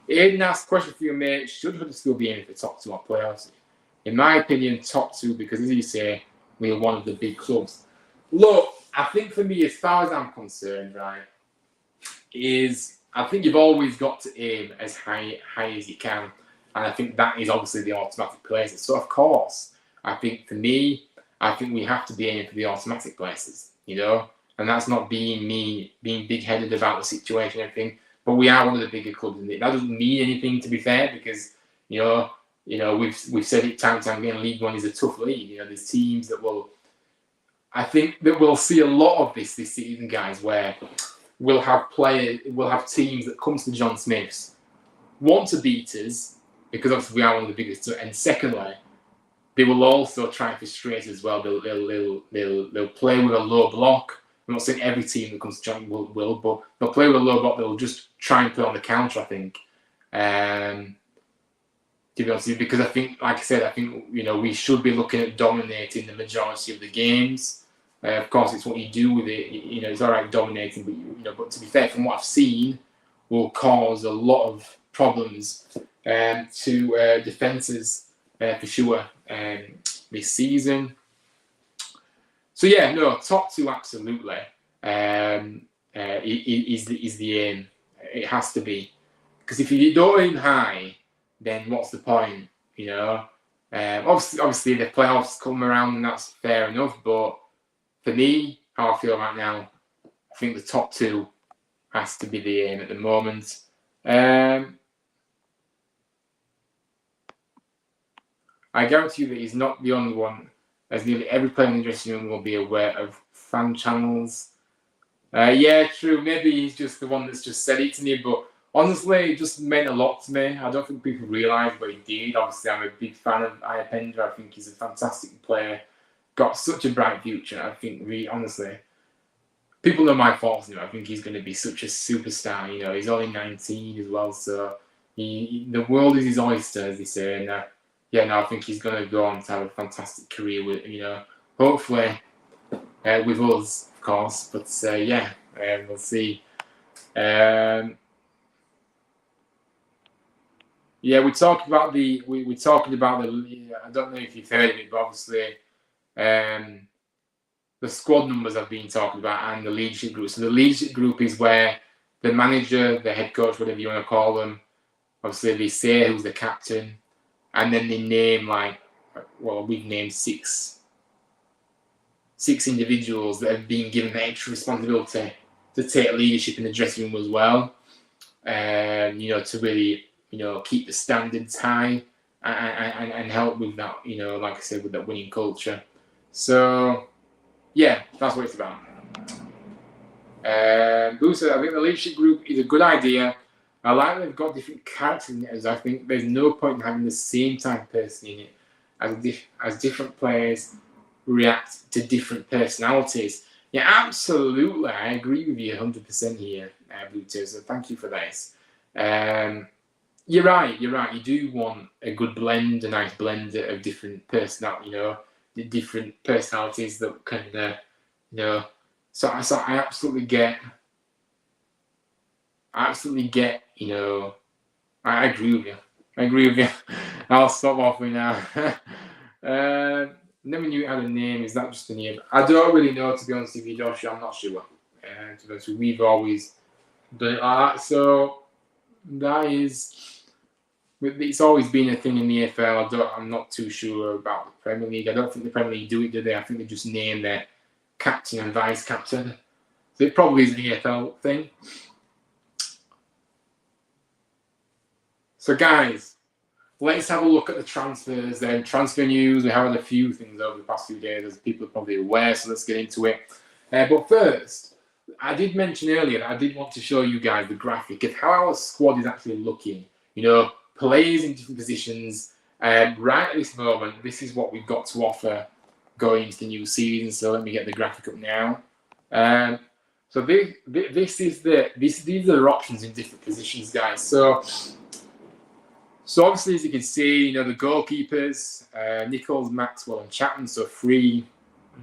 Aiden asked a question for you, mate. Should Huddersfield be aiming for top 2 or playoffs? In my opinion, top 2, because as you say, we are one of the big clubs. Look, I think for me, as far as I'm concerned, right, I think you've always got to aim as high as you can. And I think that is obviously the automatic places. So, of course, I think for me, I think we have to be aiming for the automatic places, And that's not being big-headed about the situation and everything. But we are one of the bigger clubs. And that doesn't mean anything, to be fair, because, we've said it time and time again, League One is a tough league. There's teams that I think that we'll see a lot of this season, guys, where we'll have teams that come to the John Smiths, want to beat us, because obviously we are one of the biggest, and secondly, they will also try and frustrate us as well. They'll play with a low block. I'm not saying every team that comes to John will, but they'll play with a low block. They'll just try and play on the counter, I think. To be honest with you, because I think, like I said, we should be looking at dominating the majority of the games. Of course, it's what you do with it. It's all right dominating, but to be fair, from what I've seen, will cause a lot of problems to defences for sure this season. So yeah, no, top 2 absolutely is the aim. It has to be, because if you don't aim high, then what's the point? Obviously the playoffs come around and that's fair enough, but for me, how I feel right now, I think the top 2 has to be the aim at the moment. I guarantee you that he's not the only one, as nearly every player in the dressing room will be aware of fan channels. Yeah, true. Maybe he's just the one that's just said it to me, but honestly, it just meant a lot to me. I don't think people realise what he did. Obviously, I'm a big fan of Iapender. I think he's a fantastic player. Got such a bright future. I think, really, honestly, people know my thoughts. I think he's going to be such a superstar. He's only 19 as well, so the world is his oyster, as they say. And I think he's going to go on to have a fantastic career with, hopefully with us, of course. But we'll see. We're talking about the. I don't know if you've heard of it, but obviously. The squad numbers I've been talking about and the leadership group. So the leadership group is where the manager, the head coach, whatever you want to call them, obviously they say who's the captain, and then they name we've named six individuals that have been given the extra responsibility to take leadership in the dressing room as well, to really keep the standards high and help with that, like I said, with that winning culture. So, yeah, that's what it's about. Boo said, I think the leadership group is a good idea. I like that they've got different characters in it, as I think there's no point in having the same type of person in it, as different players react to different personalities. Yeah, absolutely. I agree with you 100% here, Blue Tear, so thank you for this. You're right. You do want a good blend, a nice blend of different the different personalities that can, So I absolutely get. I agree with you. I'll stop offering now. Never knew it had a name. Is that just a name? I don't really know, to be honest with you, Josh. I'm not sure. To be honest, we've always done it like that. So that is. It's always been a thing in the EFL. I'm not too sure about the Premier League. I don't think the Premier League do it, do they? I think they just name their captain and vice captain. So it probably is an EFL thing. So, guys, let's have a look at the transfers then. Transfer news. We have had a few things over the past few days, as people are probably aware, so let's get into it. But first, I did mention earlier that I did want to show you guys the graphic of how our squad is actually looking players in different positions. Right at this moment, this is what we've got to offer going into the new season. So let me get the graphic up now. So these are the options in different positions, guys. So obviously, as you can see, the goalkeepers, Nichols, Maxwell, and Chapman. So 3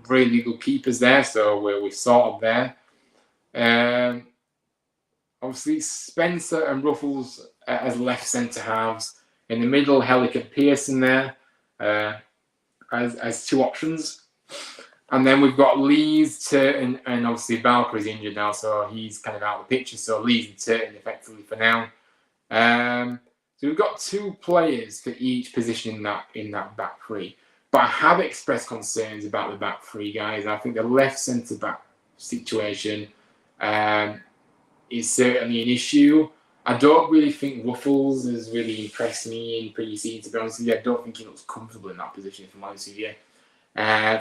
really good keepers there. So we're sort of there. Obviously, Spencer and Ruffles as left centre halves. In the middle, Hellick and Pearson there as 2 options. And then we've got Lees, Turton, and obviously Balker is injured now, so he's kind of out of the picture. So Lees and Turton effectively for now. So we've got 2 players for each position in that back 3. But I have expressed concerns about the back 3, guys. I think the left centre back situation is certainly an issue. I don't really think Ruffles has really impressed me in pre-season, to be honest with you. I don't think he looks comfortable in that position, if I'm honest with you.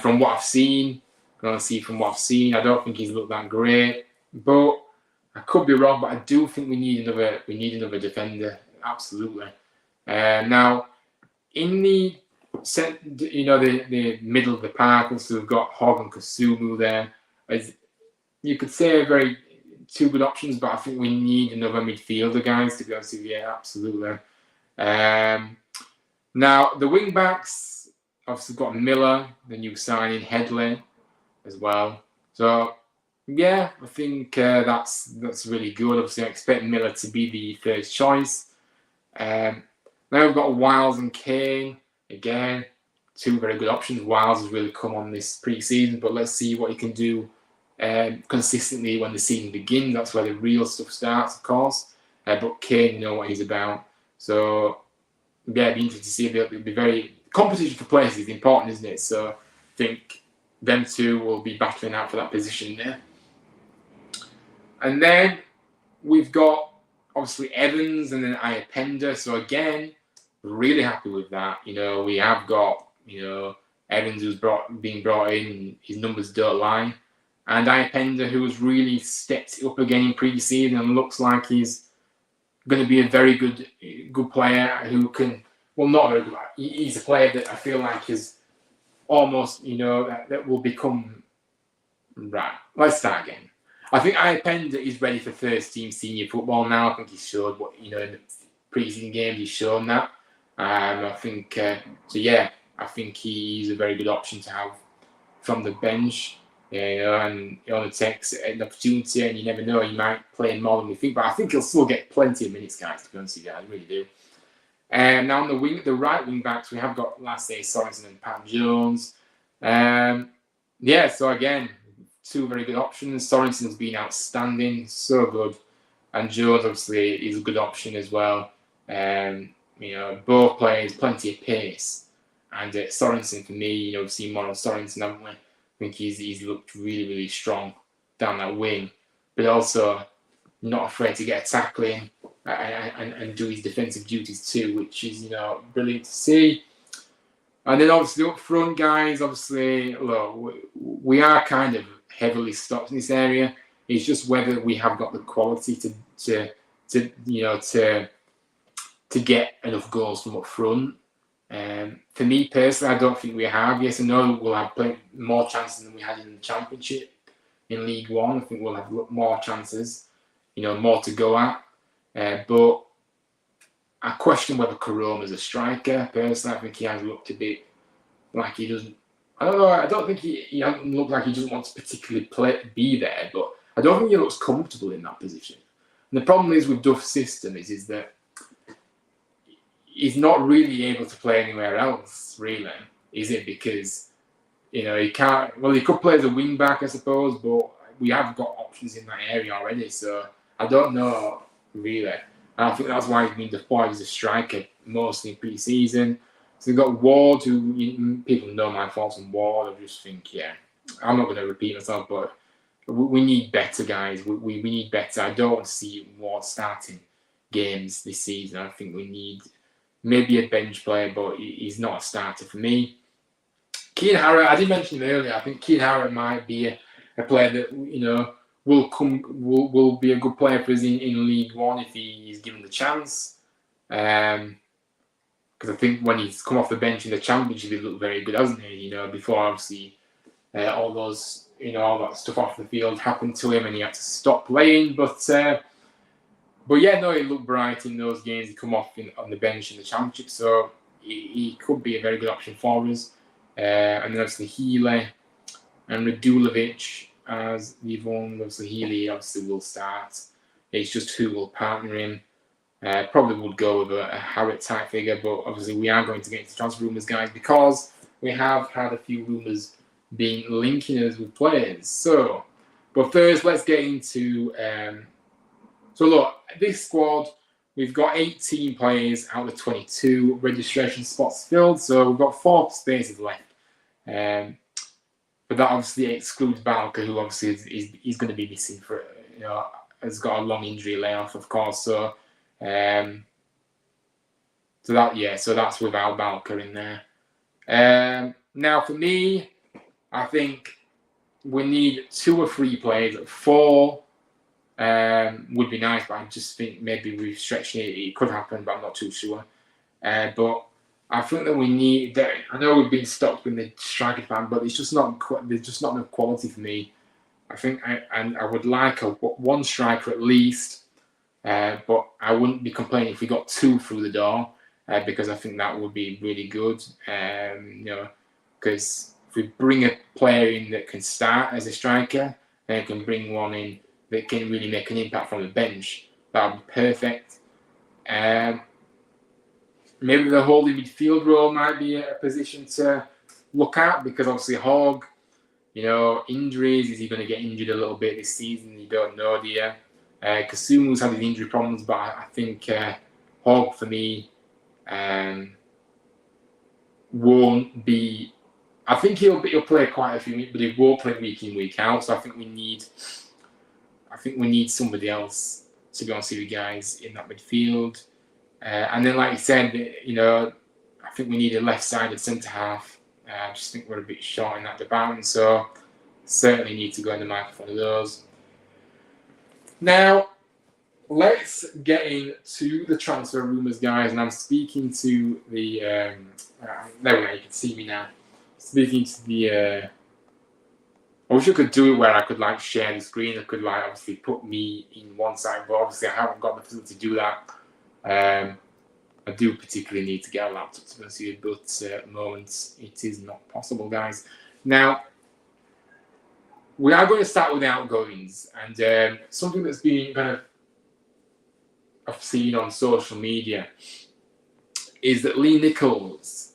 From what I've seen, I don't think he's looked that great. But I could be wrong, but I do think we need another defender. Absolutely. Now, in the middle of the park, so we've got Hogg and Kasumu there. As you could say, very 2 good options, but I think we need another midfielder, guys, to be honest with you. Absolutely. Now, the wing backs, obviously got Miller, the new signing, Headley as well. So, yeah, I think that's really good. Obviously, I expect Miller to be the first choice. Now we've got Wiles and Kane. Again, 2 very good options. Wiles has really come on this pre-season, but let's see what he can do consistently when the season begins. That's where the real stuff starts, of course. But Kane, you know what he's about. So, yeah, it'd be interesting to see. It'll be very... Competition for places is important, isn't it? So, I think them 2 will be battling out for that position there. And then we've got, obviously, Evans and then Iapenda. So, again, really happy with that. We have got, Evans who's being brought in. His numbers don't lie. And Iapenda, who has really stepped up again in pre-season and looks like he's going to be a very good player who can... Well, not very good. He's a player that I feel like is almost, that will become... Right, let's start again. I think Iapenda is ready for first-team senior football now. I think he showed what, in the pre-season games, he's shown that. I think, I think he's a very good option to have from the bench. And he only takes an opportunity, and you never know, he might play more than we think. But I think he'll still get plenty of minutes, guys, to be honest with you. I really do. Now on the right wing backs, we have got Lasse Sorensen and Pat Jones. So again, 2 very good options. Sorensen's been outstanding, so good, and Jones obviously is a good option as well. Both players, plenty of pace, and Sorensen for me, we've seen more of Sorensen, haven't we? I think he's looked really, really strong down that wing, but also not afraid to get a tackle in and do his defensive duties too, which is, brilliant to see. And then obviously up front, guys, obviously, look, we are kind of heavily stocked in this area. It's just whether we have got the quality to get enough goals from up front. For me personally, I don't think we have. Yes, I know we'll have more chances than we had in the Championship, in League One. I think we'll have more chances, more to go at. But I question whether Koroma's a striker. Personally, I think he has looked a bit like he doesn't. I don't know. I don't think he hasn't looked like he doesn't want to particularly be there. But I don't think he looks comfortable in that position. And the problem is with Duff's system is that he's not really able to play anywhere else, really, is it? Because, he can't... Well, he could play as a wing-back, I suppose, but we have got options in that area already, so I don't know, really. And I think that's why he's been deployed as a striker, mostly in pre-season. So we've got Ward, who... People know my thoughts on Ward. I just think, I'm not going to repeat myself, but we need better, guys. We need better. I don't want to see Ward starting games this season. I think we need... maybe a bench player, but he's not a starter for me. Keane Harrett, I did mention him earlier. I think Keane Harrett might be a player that will be a good player for us in League One if he is given the chance. Because I think when he's come off the bench in the Championship, he looked very good, hasn't he? You know, before obviously all those, all that stuff off the field happened to him, and he had to stop playing. But yeah, no, he looked bright in those games. He come off on the bench in the Championship, so he could be a very good option for us. And then obviously Healy and Radulovic as the ones. Obviously Healy obviously will start. It's just who will partner him. Probably would go with a Harrod type figure, but obviously we are going to get into transfer rumours, guys, because we have had a few rumours being linking us with players. So, but first, let's get into. So look, this squad, we've got 18 players out of 22 registration spots filled, so we've got 4 spaces left. But that obviously excludes Balker, who obviously is going to be missing for, has got a long injury layoff, of course. So that's without Balker in there. Now for me, I think we need 2 or 3 players. 4 would be nice, but I just think maybe we've stretched it. It could happen, but I'm not too sure. But I think that we need. I know we've been stocked with the striker fan, but there's just not enough quality for me. I think I would like one striker at least, but I wouldn't be complaining if we got 2 through the door, because I think that would be really good. Because if we bring a player in that can start as a striker, then we can bring one in that can really make an impact from the bench. That would be perfect. Maybe the holding midfield role might be a position to look at, because obviously Hogg, injuries. Is he going to get injured a little bit this season? You don't know, do you? Kasumu's had his injury problems, but I think Hogg, for me, won't be. I think he'll play quite a few weeks, but he won't play week in, week out. So I think we need somebody else, to be honest with you guys, in that midfield. And then, like you said, I think we need a left-sided centre half. I just think we're a bit short in that department, so certainly need to go in the market for one of those. Now, let's get into the transfer rumours, guys. And I'm speaking to the. There we go. You can see me now. Speaking to the. I wish I could do it where I could share the screen. I could obviously put me in one side, but obviously I haven't got the facility to do that. I do particularly need to get a laptop to go see it, but at the moment it is not possible, guys. Now, we are going to start with the outgoings, and something that's been I've seen on social media is that Lee Nichols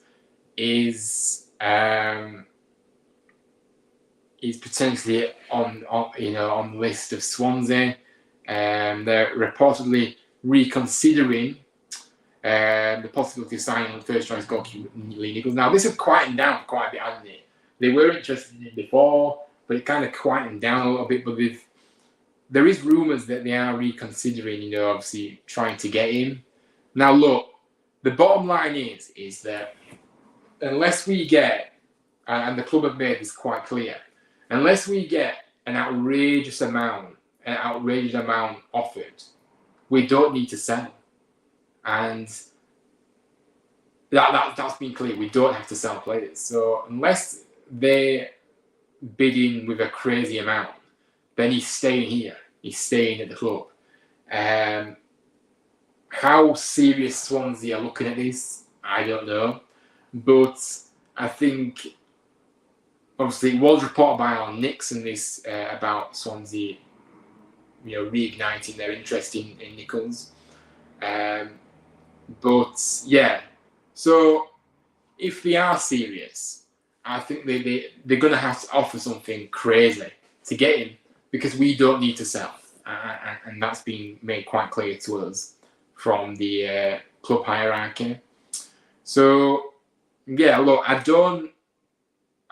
is potentially on the list of Swansea. They're reportedly reconsidering the possibility of signing the first choice goalkeeper Lee Nichols. Now, this has quietened down quite a bit, hasn't it? They were interested in it before, but it kind of quietened down a little bit. But there is rumours that they are reconsidering, obviously trying to get him. Now, look, the bottom line is that unless we get, and the club have made this quite clear, unless we get an outrageous amount offered, we don't need to sell. And that's been clear. We don't have to sell players. So unless they bid in with a crazy amount, then he's staying here. He's staying at the club. How serious Swansea are looking at this, I don't know. But I think, obviously, it was reported by Alan Nixon this about Swansea, reigniting their interest in Nichols. But yeah, so if they are serious, I think they're going to have to offer something crazy to get him, because we don't need to sell, and that's been made quite clear to us from the club hierarchy. So yeah, look, I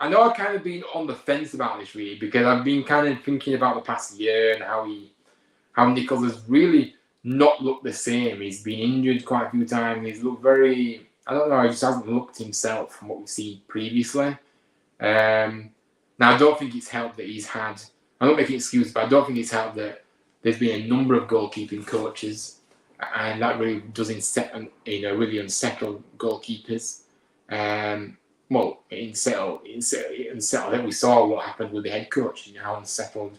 know I've kind of been on the fence about this, really, because I've been kind of thinking about the past year and how Nichols has really not looked the same. He's been injured quite a few times. He's looked very, I don't know, he just hasn't looked himself from what we've seen previously. Now, I don't think it's helped that he's had, I don't make an excuse, but I don't think it's helped that there's been a number of goalkeeping coaches and that really does really unsettle goalkeepers. Well, it unsettled. Then we saw what happened with the head coach. How unsettled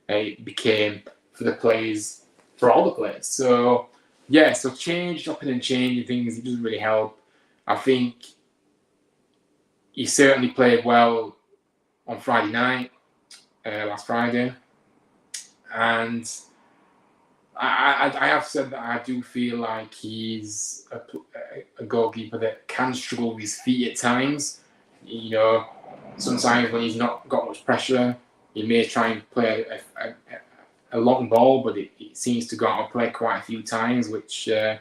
it became for all the players. So yeah, so chopping and changing things, it doesn't really help. I think he certainly played well on Friday night, last Friday, and I have said that I do feel like he's a goalkeeper that can struggle with his feet at times. Sometimes when he's not got much pressure, he may try and play a long ball, but it seems to go out of play quite a few times, which, but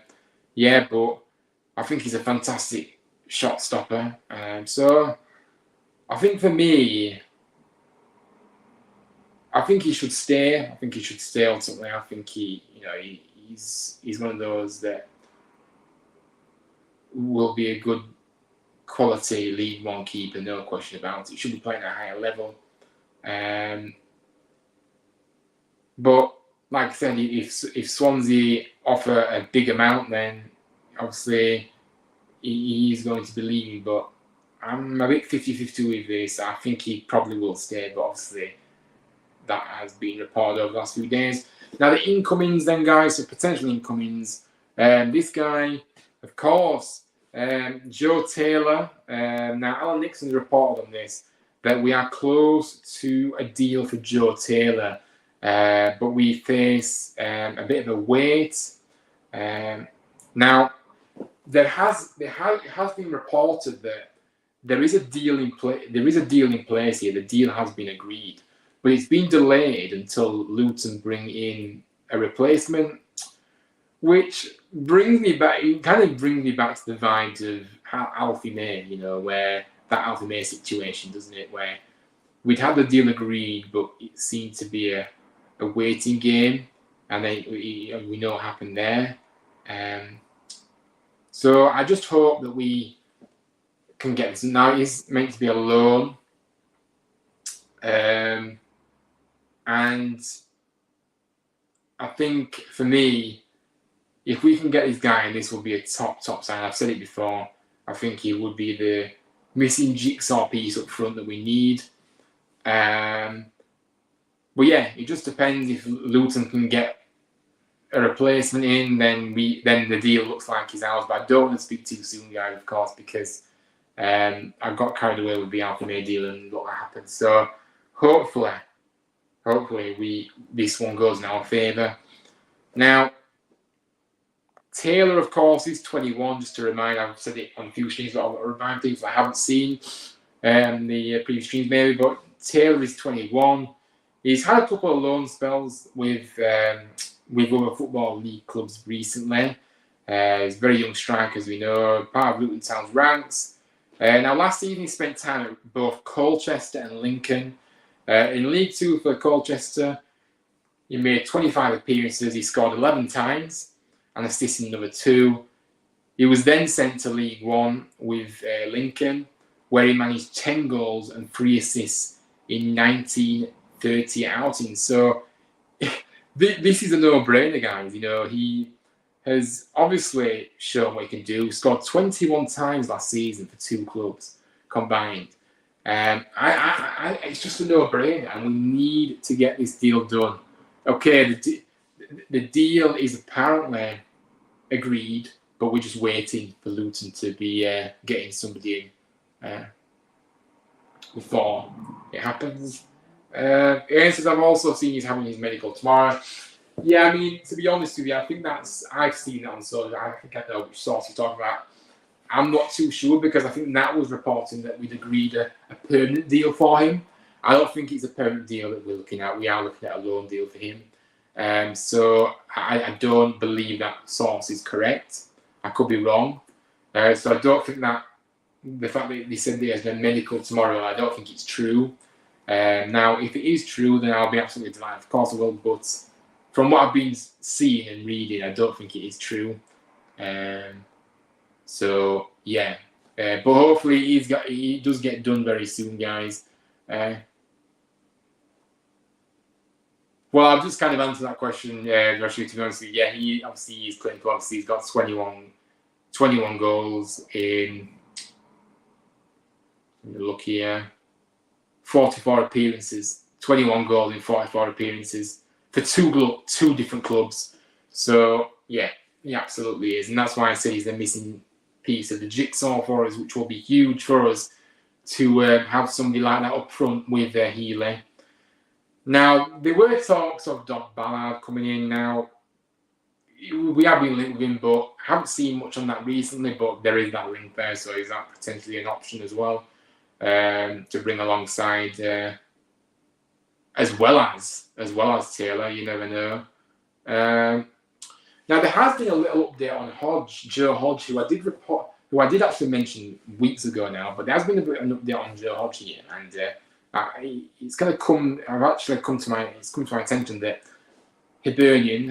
I think he's a fantastic shot stopper. So I think for me, I think he should stay. I think he should stay ultimately. I think he's one of those that will be a good quality League One keeper, no question about it. He should be playing at a higher level. But like I said, if Swansea offer a big amount, then obviously he's going to be leaving. But I'm a bit 50-50 with this. I think he probably will stay, but obviously that has been reported over the last few days. Now the incomings then, guys, so potential incomings. This guy, of course, Joe Taylor. Now Alan Nixon reported on this, that we are close to a deal for Joe Taylor. But we face a bit of a wait. Now, it has been reported that there is a deal in place. There is a deal in place here. The deal has been agreed, but it's been delayed until Luton bring in a replacement, which brings me back. It kind of brings me back to the vibes of Alfie May. Where that Alfie May situation, doesn't it? Where we'd had the deal agreed, but it seemed to be a waiting game, and then we know what happened there. So I just hope that we can get this. Now it's meant to be a loan, and I think for me, if we can get this guy, and this will be a top sign. I've said it before. I think he would be the missing jigsaw piece up front that we need. But yeah, it just depends if Luton can get a replacement in, then the deal looks like it's ours. But I don't want to speak too soon, guys, of course, because I got carried away with the Alfie May deal and what happened. So hopefully this one goes in our favour. Now, Taylor, of course, is 21. Just to remind, I've said it on a few streams, but I'll remind people I haven't seen the previous streams maybe, but Taylor is 21. He's had a couple of loan spells with other Football League clubs recently. He's a very young striker, as we know, part of Luton Town's ranks. Now, last season he spent time at both Colchester and Lincoln. In League Two for Colchester, he made 25 appearances. He scored 11 times and assisted another 2. He was then sent to League One with Lincoln, where he managed 10 goals and 3 assists in 1930 outings. So this is a no-brainer, guys. He has obviously shown what he can do. He scored 21 times last season for 2 clubs combined. It's just a no-brainer, and we need to get this deal done. Okay, the deal is apparently agreed, but we're just waiting for Luton to be getting somebody in before it happens. Says I've also seen he's having his medical tomorrow. Yeah, I mean, to be honest with you, I think I've seen that on social. I think I know which source you're talking about. I'm not too sure, because I think that was reporting that we'd agreed a permanent deal for him. I don't think it's a permanent deal that we're looking at. We are looking at a loan deal for him. So I don't believe that source is correct. I could be wrong. So I don't think that the fact that they said he has a medical tomorrow, I don't think it's true. Now, if it is true, then I'll be absolutely delighted. Of course I will, but from what I've been seeing and reading, I don't think it is true. So yeah, but hopefully he does get done very soon, guys. Well, I've just kind of answered that question, Joshua, to be honest with you. Yeah, he's clinical. Obviously, he's got 21 goals in, look here, 44 appearances, 21 goals in 44 appearances for two different clubs. So, yeah, he absolutely is. And that's why I say he's the missing piece of the jigsaw for us, which will be huge for us to have somebody like that up front with Healy. Now, there were talks of Doc Ballard coming in. Now, we have been linked with him, but haven't seen much on that recently, but there is that link there, so is that potentially an option as well to bring alongside as well as Taylor, you never know. Now, there has been a little update on Joe Hodge, who I did actually mention weeks ago now, but there has been an update on Joe Hodge here, and it's going to come. It's come to my attention that Hibernian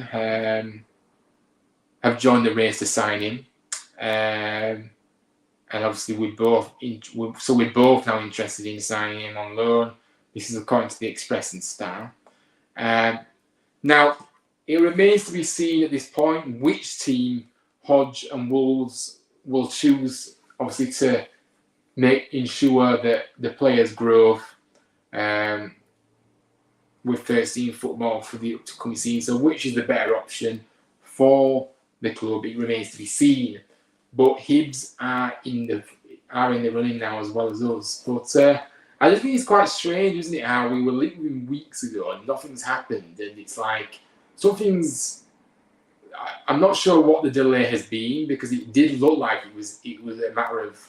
have joined the race to sign him, and obviously we're both now interested in signing him on loan. This is according to the Express and Star. Now, it remains to be seen at this point which team Hodge and Wolves will choose, obviously, to ensure that the players' growth with 13 football for the upcoming season. So, which is the better option for the club? It remains to be seen. But Hibs are in the running now as well as us. But I just think it's quite strange, isn't it? How we were linked with him weeks ago and nothing's happened, and it's like something's. I'm not sure what the delay has been, because it did look like it was a matter of.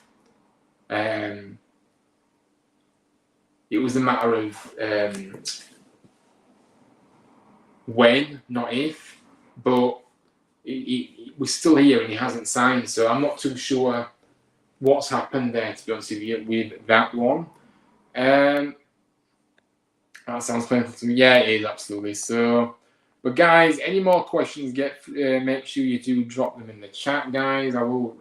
It was a matter of when, not if, but it was still here and he hasn't signed. So I'm not too sure what's happened there, to be honest with you, with that one. That sounds painful to me. Yeah, it is, absolutely. So, but guys, any more questions, make sure you do drop them in the chat, guys. I will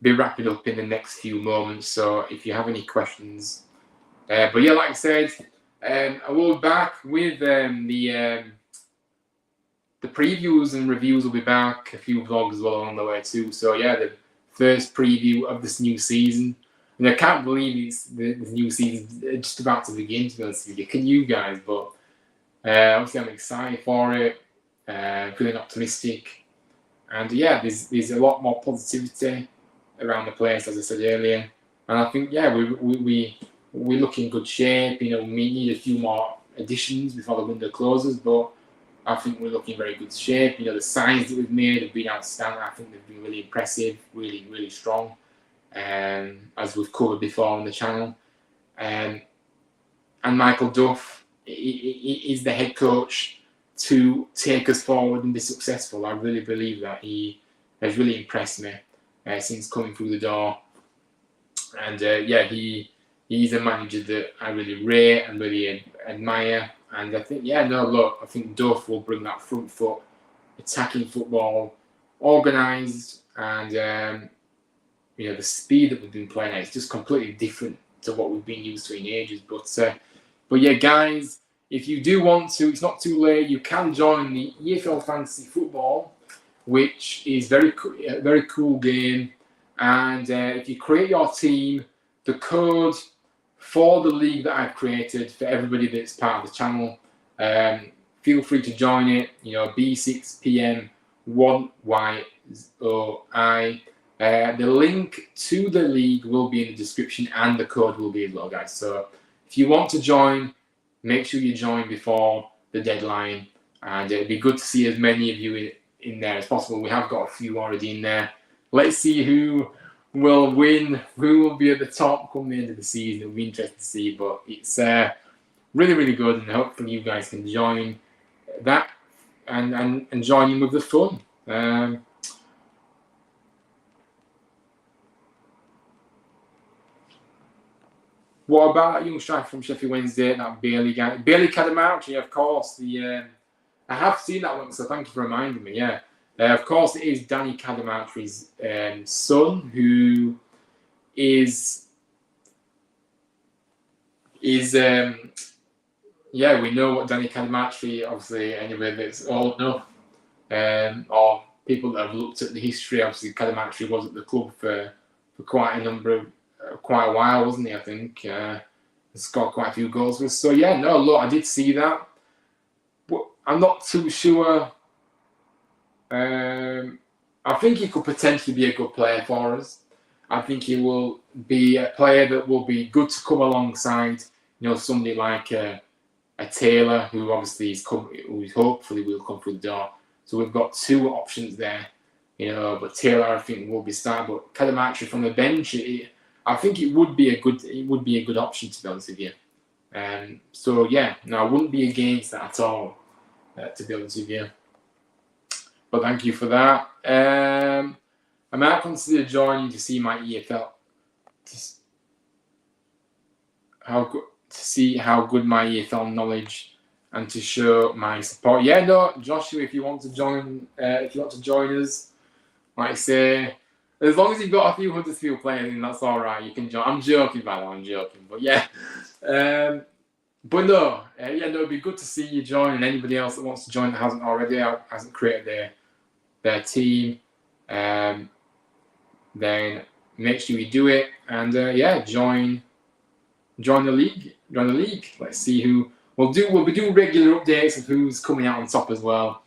be wrapping up in the next few moments. So if you have any questions. But yeah, like I said, I will be back with the previews and reviews will be back. A few vlogs as well along the way too. So yeah, the first preview of this new season. And I can't believe the new season just about to begin, to be honest with you. Can you guys? But obviously I'm excited for it. Feeling optimistic. And yeah, there's a lot more positivity around the place, as I said earlier. And I think, yeah, we look in good shape. You know, we need a few more additions before the window closes, but I think we're looking in very good shape. You know, the signs that we've made have been outstanding. I think they've been really impressive, really, really strong, as we've covered before on the channel. And Michael Duff is the head coach to take us forward and be successful. I really believe that. He has really impressed me since coming through the door. And yeah, he's a manager that I really rate and really admire. And I think, I think Duff will bring that front foot, attacking football, organised, and the speed that we've been playing at is just completely different to what we've been used to in ages. But yeah, guys, if you do want to, it's not too late. You can join the EFL Fantasy Football, which is a very cool game. And if you create your team, the code for the league that I've created for everybody that's part of the channel, feel free to join it. B6PM1YOI. The link to the league will be in the description, and the code will be as well, guys. So if you want to join, make sure you join before the deadline, and it'd be good to see as many of you in there as possible. We have got a few already in there. Let's see who will win, who will be at the top come the end of the season. It'll be interesting to see, but it's really, really good, and hopefully you guys can join that and join in with the fun. What about that young striker from Sheffield Wednesday, that Bailey guy? Bailey Cadamarchi, of course. I have seen that one, so thank you for reminding me. Yeah, of course it is Danny Cadamarchi's son, who is yeah, we know what Danny Cadamarteri, obviously, anybody that's old enough, or people that have looked at the history, obviously, Cadamarteri was at the club for quite a while, wasn't he? I think scored quite a few goals for us. So yeah, no, look, I did see that, but I'm not too sure. I think he could potentially be a good player for us. I think he will be a player that will be good to come alongside, somebody like a Taylor, who obviously who hopefully will come through the door. So we've got two options there, but Taylor I think will be starting. But Cadamarteri from the bench, I think it would be a good option, to be honest with you. So yeah, no, I wouldn't be against that at all, to be honest with you. But thank you for that. I might consider joining to see my EFL, to see how good my EFL knowledge, and to show my support. Yeah, no, Joshua, if you want to join us, like I say, as long as you've got a few Huddersfield players, then that's all right. You can join. I'm joking, by the way. I'm joking, but yeah. But no, it'd be good to see you join, and anybody else that wants to join that hasn't already, hasn't created their team, then make sure you do it, and join the league. Let's see who we'll be doing regular updates of who's coming out on top as well.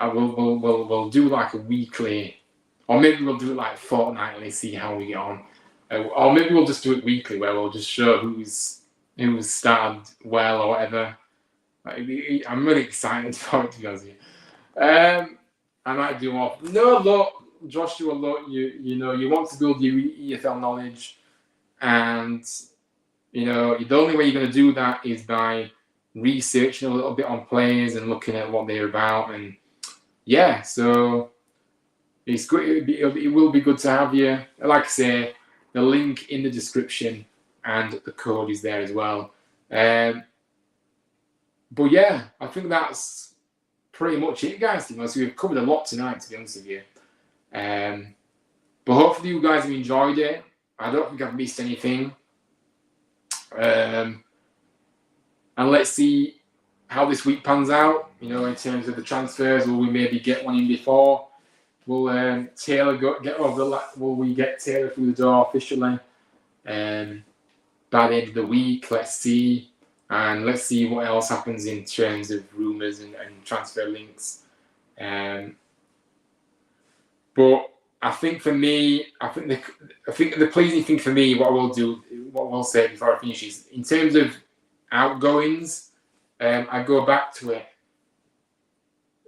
We'll do like a weekly, or maybe we'll do it like fortnightly, see how we get on. Or maybe we'll just do it weekly, where we'll just show who's started well or whatever. I'm really excited for it, to be honest with you. I might do more. No, look, Joshua, look, you want to build your EFL knowledge, and the only way you're going to do that is by researching a little bit on players and looking at what they're about, and yeah, so it's good. It will be good to have you. Like I say, the link in the description and the code is there as well. But yeah, I think that's pretty much it, guys. So we've covered a lot tonight, to be honest with you. But hopefully you guys have enjoyed it. I don't think I've missed anything. And let's see how this week pans out, in terms of the transfers. Will we maybe get one in before? Will Taylor will we get Taylor through the door officially by the end of the week? Let's see. And let's see what else happens in terms of rumours and transfer links. But I think for me, I think the pleasing thing for me, what we'll say before I finish is, in terms of outgoings, I go back to it.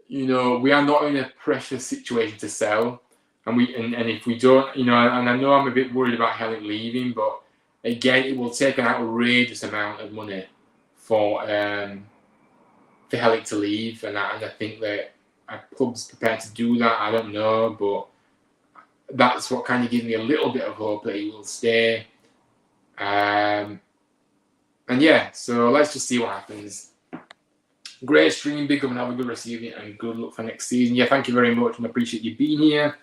We are not in a precious situation to sell, and if we don't, and I know I'm a bit worried about Helen leaving, but again, it will take an outrageous amount of money for Helen to leave, and I think that our club's prepared to do that. I don't know, but that's what kind of gives me a little bit of hope that he will stay. And yeah, so let's just see what happens. Great stream, big up and have a good rest of you, and good luck for next season. Yeah, thank you very much, and I appreciate you being here.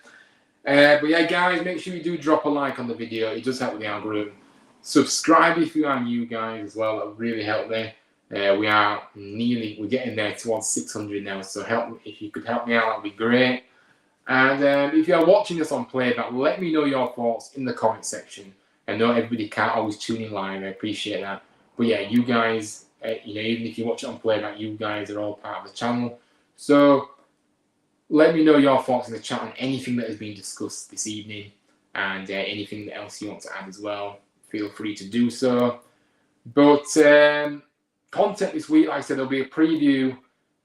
But yeah, guys, make sure you do drop a like on the video. It does help with the algorithm. Subscribe if you are new, guys, as well. That would really help me. We're getting there towards 600 now, so if you could help me out, that would be great. And if you are watching this on playback, let me know your thoughts in the comment section. I know everybody can't always tune in live. I appreciate that. But yeah, you guys, even if you watch it on playback, you guys are all part of the channel. So let me know your thoughts in the chat on anything that has been discussed this evening, and anything else you want to add as well. Feel free to do so. But content this week, like I said, there'll be a preview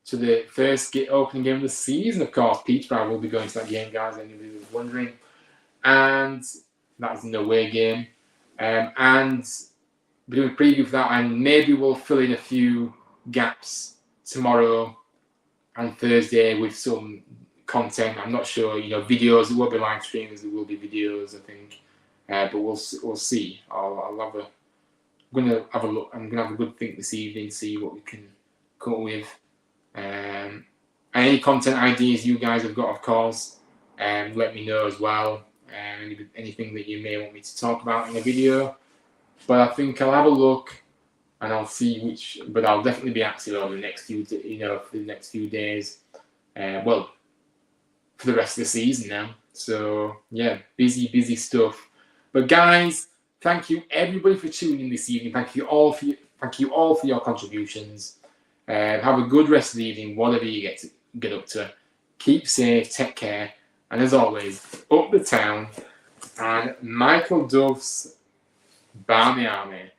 to the first opening game of the season, of course. Peterborough will be going to that game, guys, anybody was wondering. And that's an away game. And we're doing a preview for that, and maybe we'll fill in a few gaps tomorrow and Thursday with some content. I'm not sure, videos. It won't be live streams, there will be videos, I think. But we'll see. I'm gonna have a look. I'm gonna have a good think this evening, see what we can come up with. Any content ideas you guys have got, of course, let me know as well. Anything that you may want me to talk about in a video. But I think I'll have a look and I'll see which. But I'll definitely be active over the next few, for the next few days. Well, for the rest of the season now. So yeah, busy stuff. But guys, thank you everybody for tuning in this evening. Thank you all for your contributions. Have a good rest of the evening, whatever you get up to. Keep safe, take care, and as always, up the town. And Michael Dove's Barmy Army.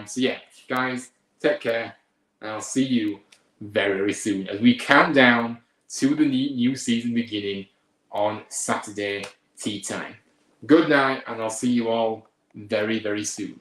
So yeah, guys, take care, and I'll see you very, very soon as we count down to the new season beginning on Saturday tea time. Good night, and I'll see you all very, very soon.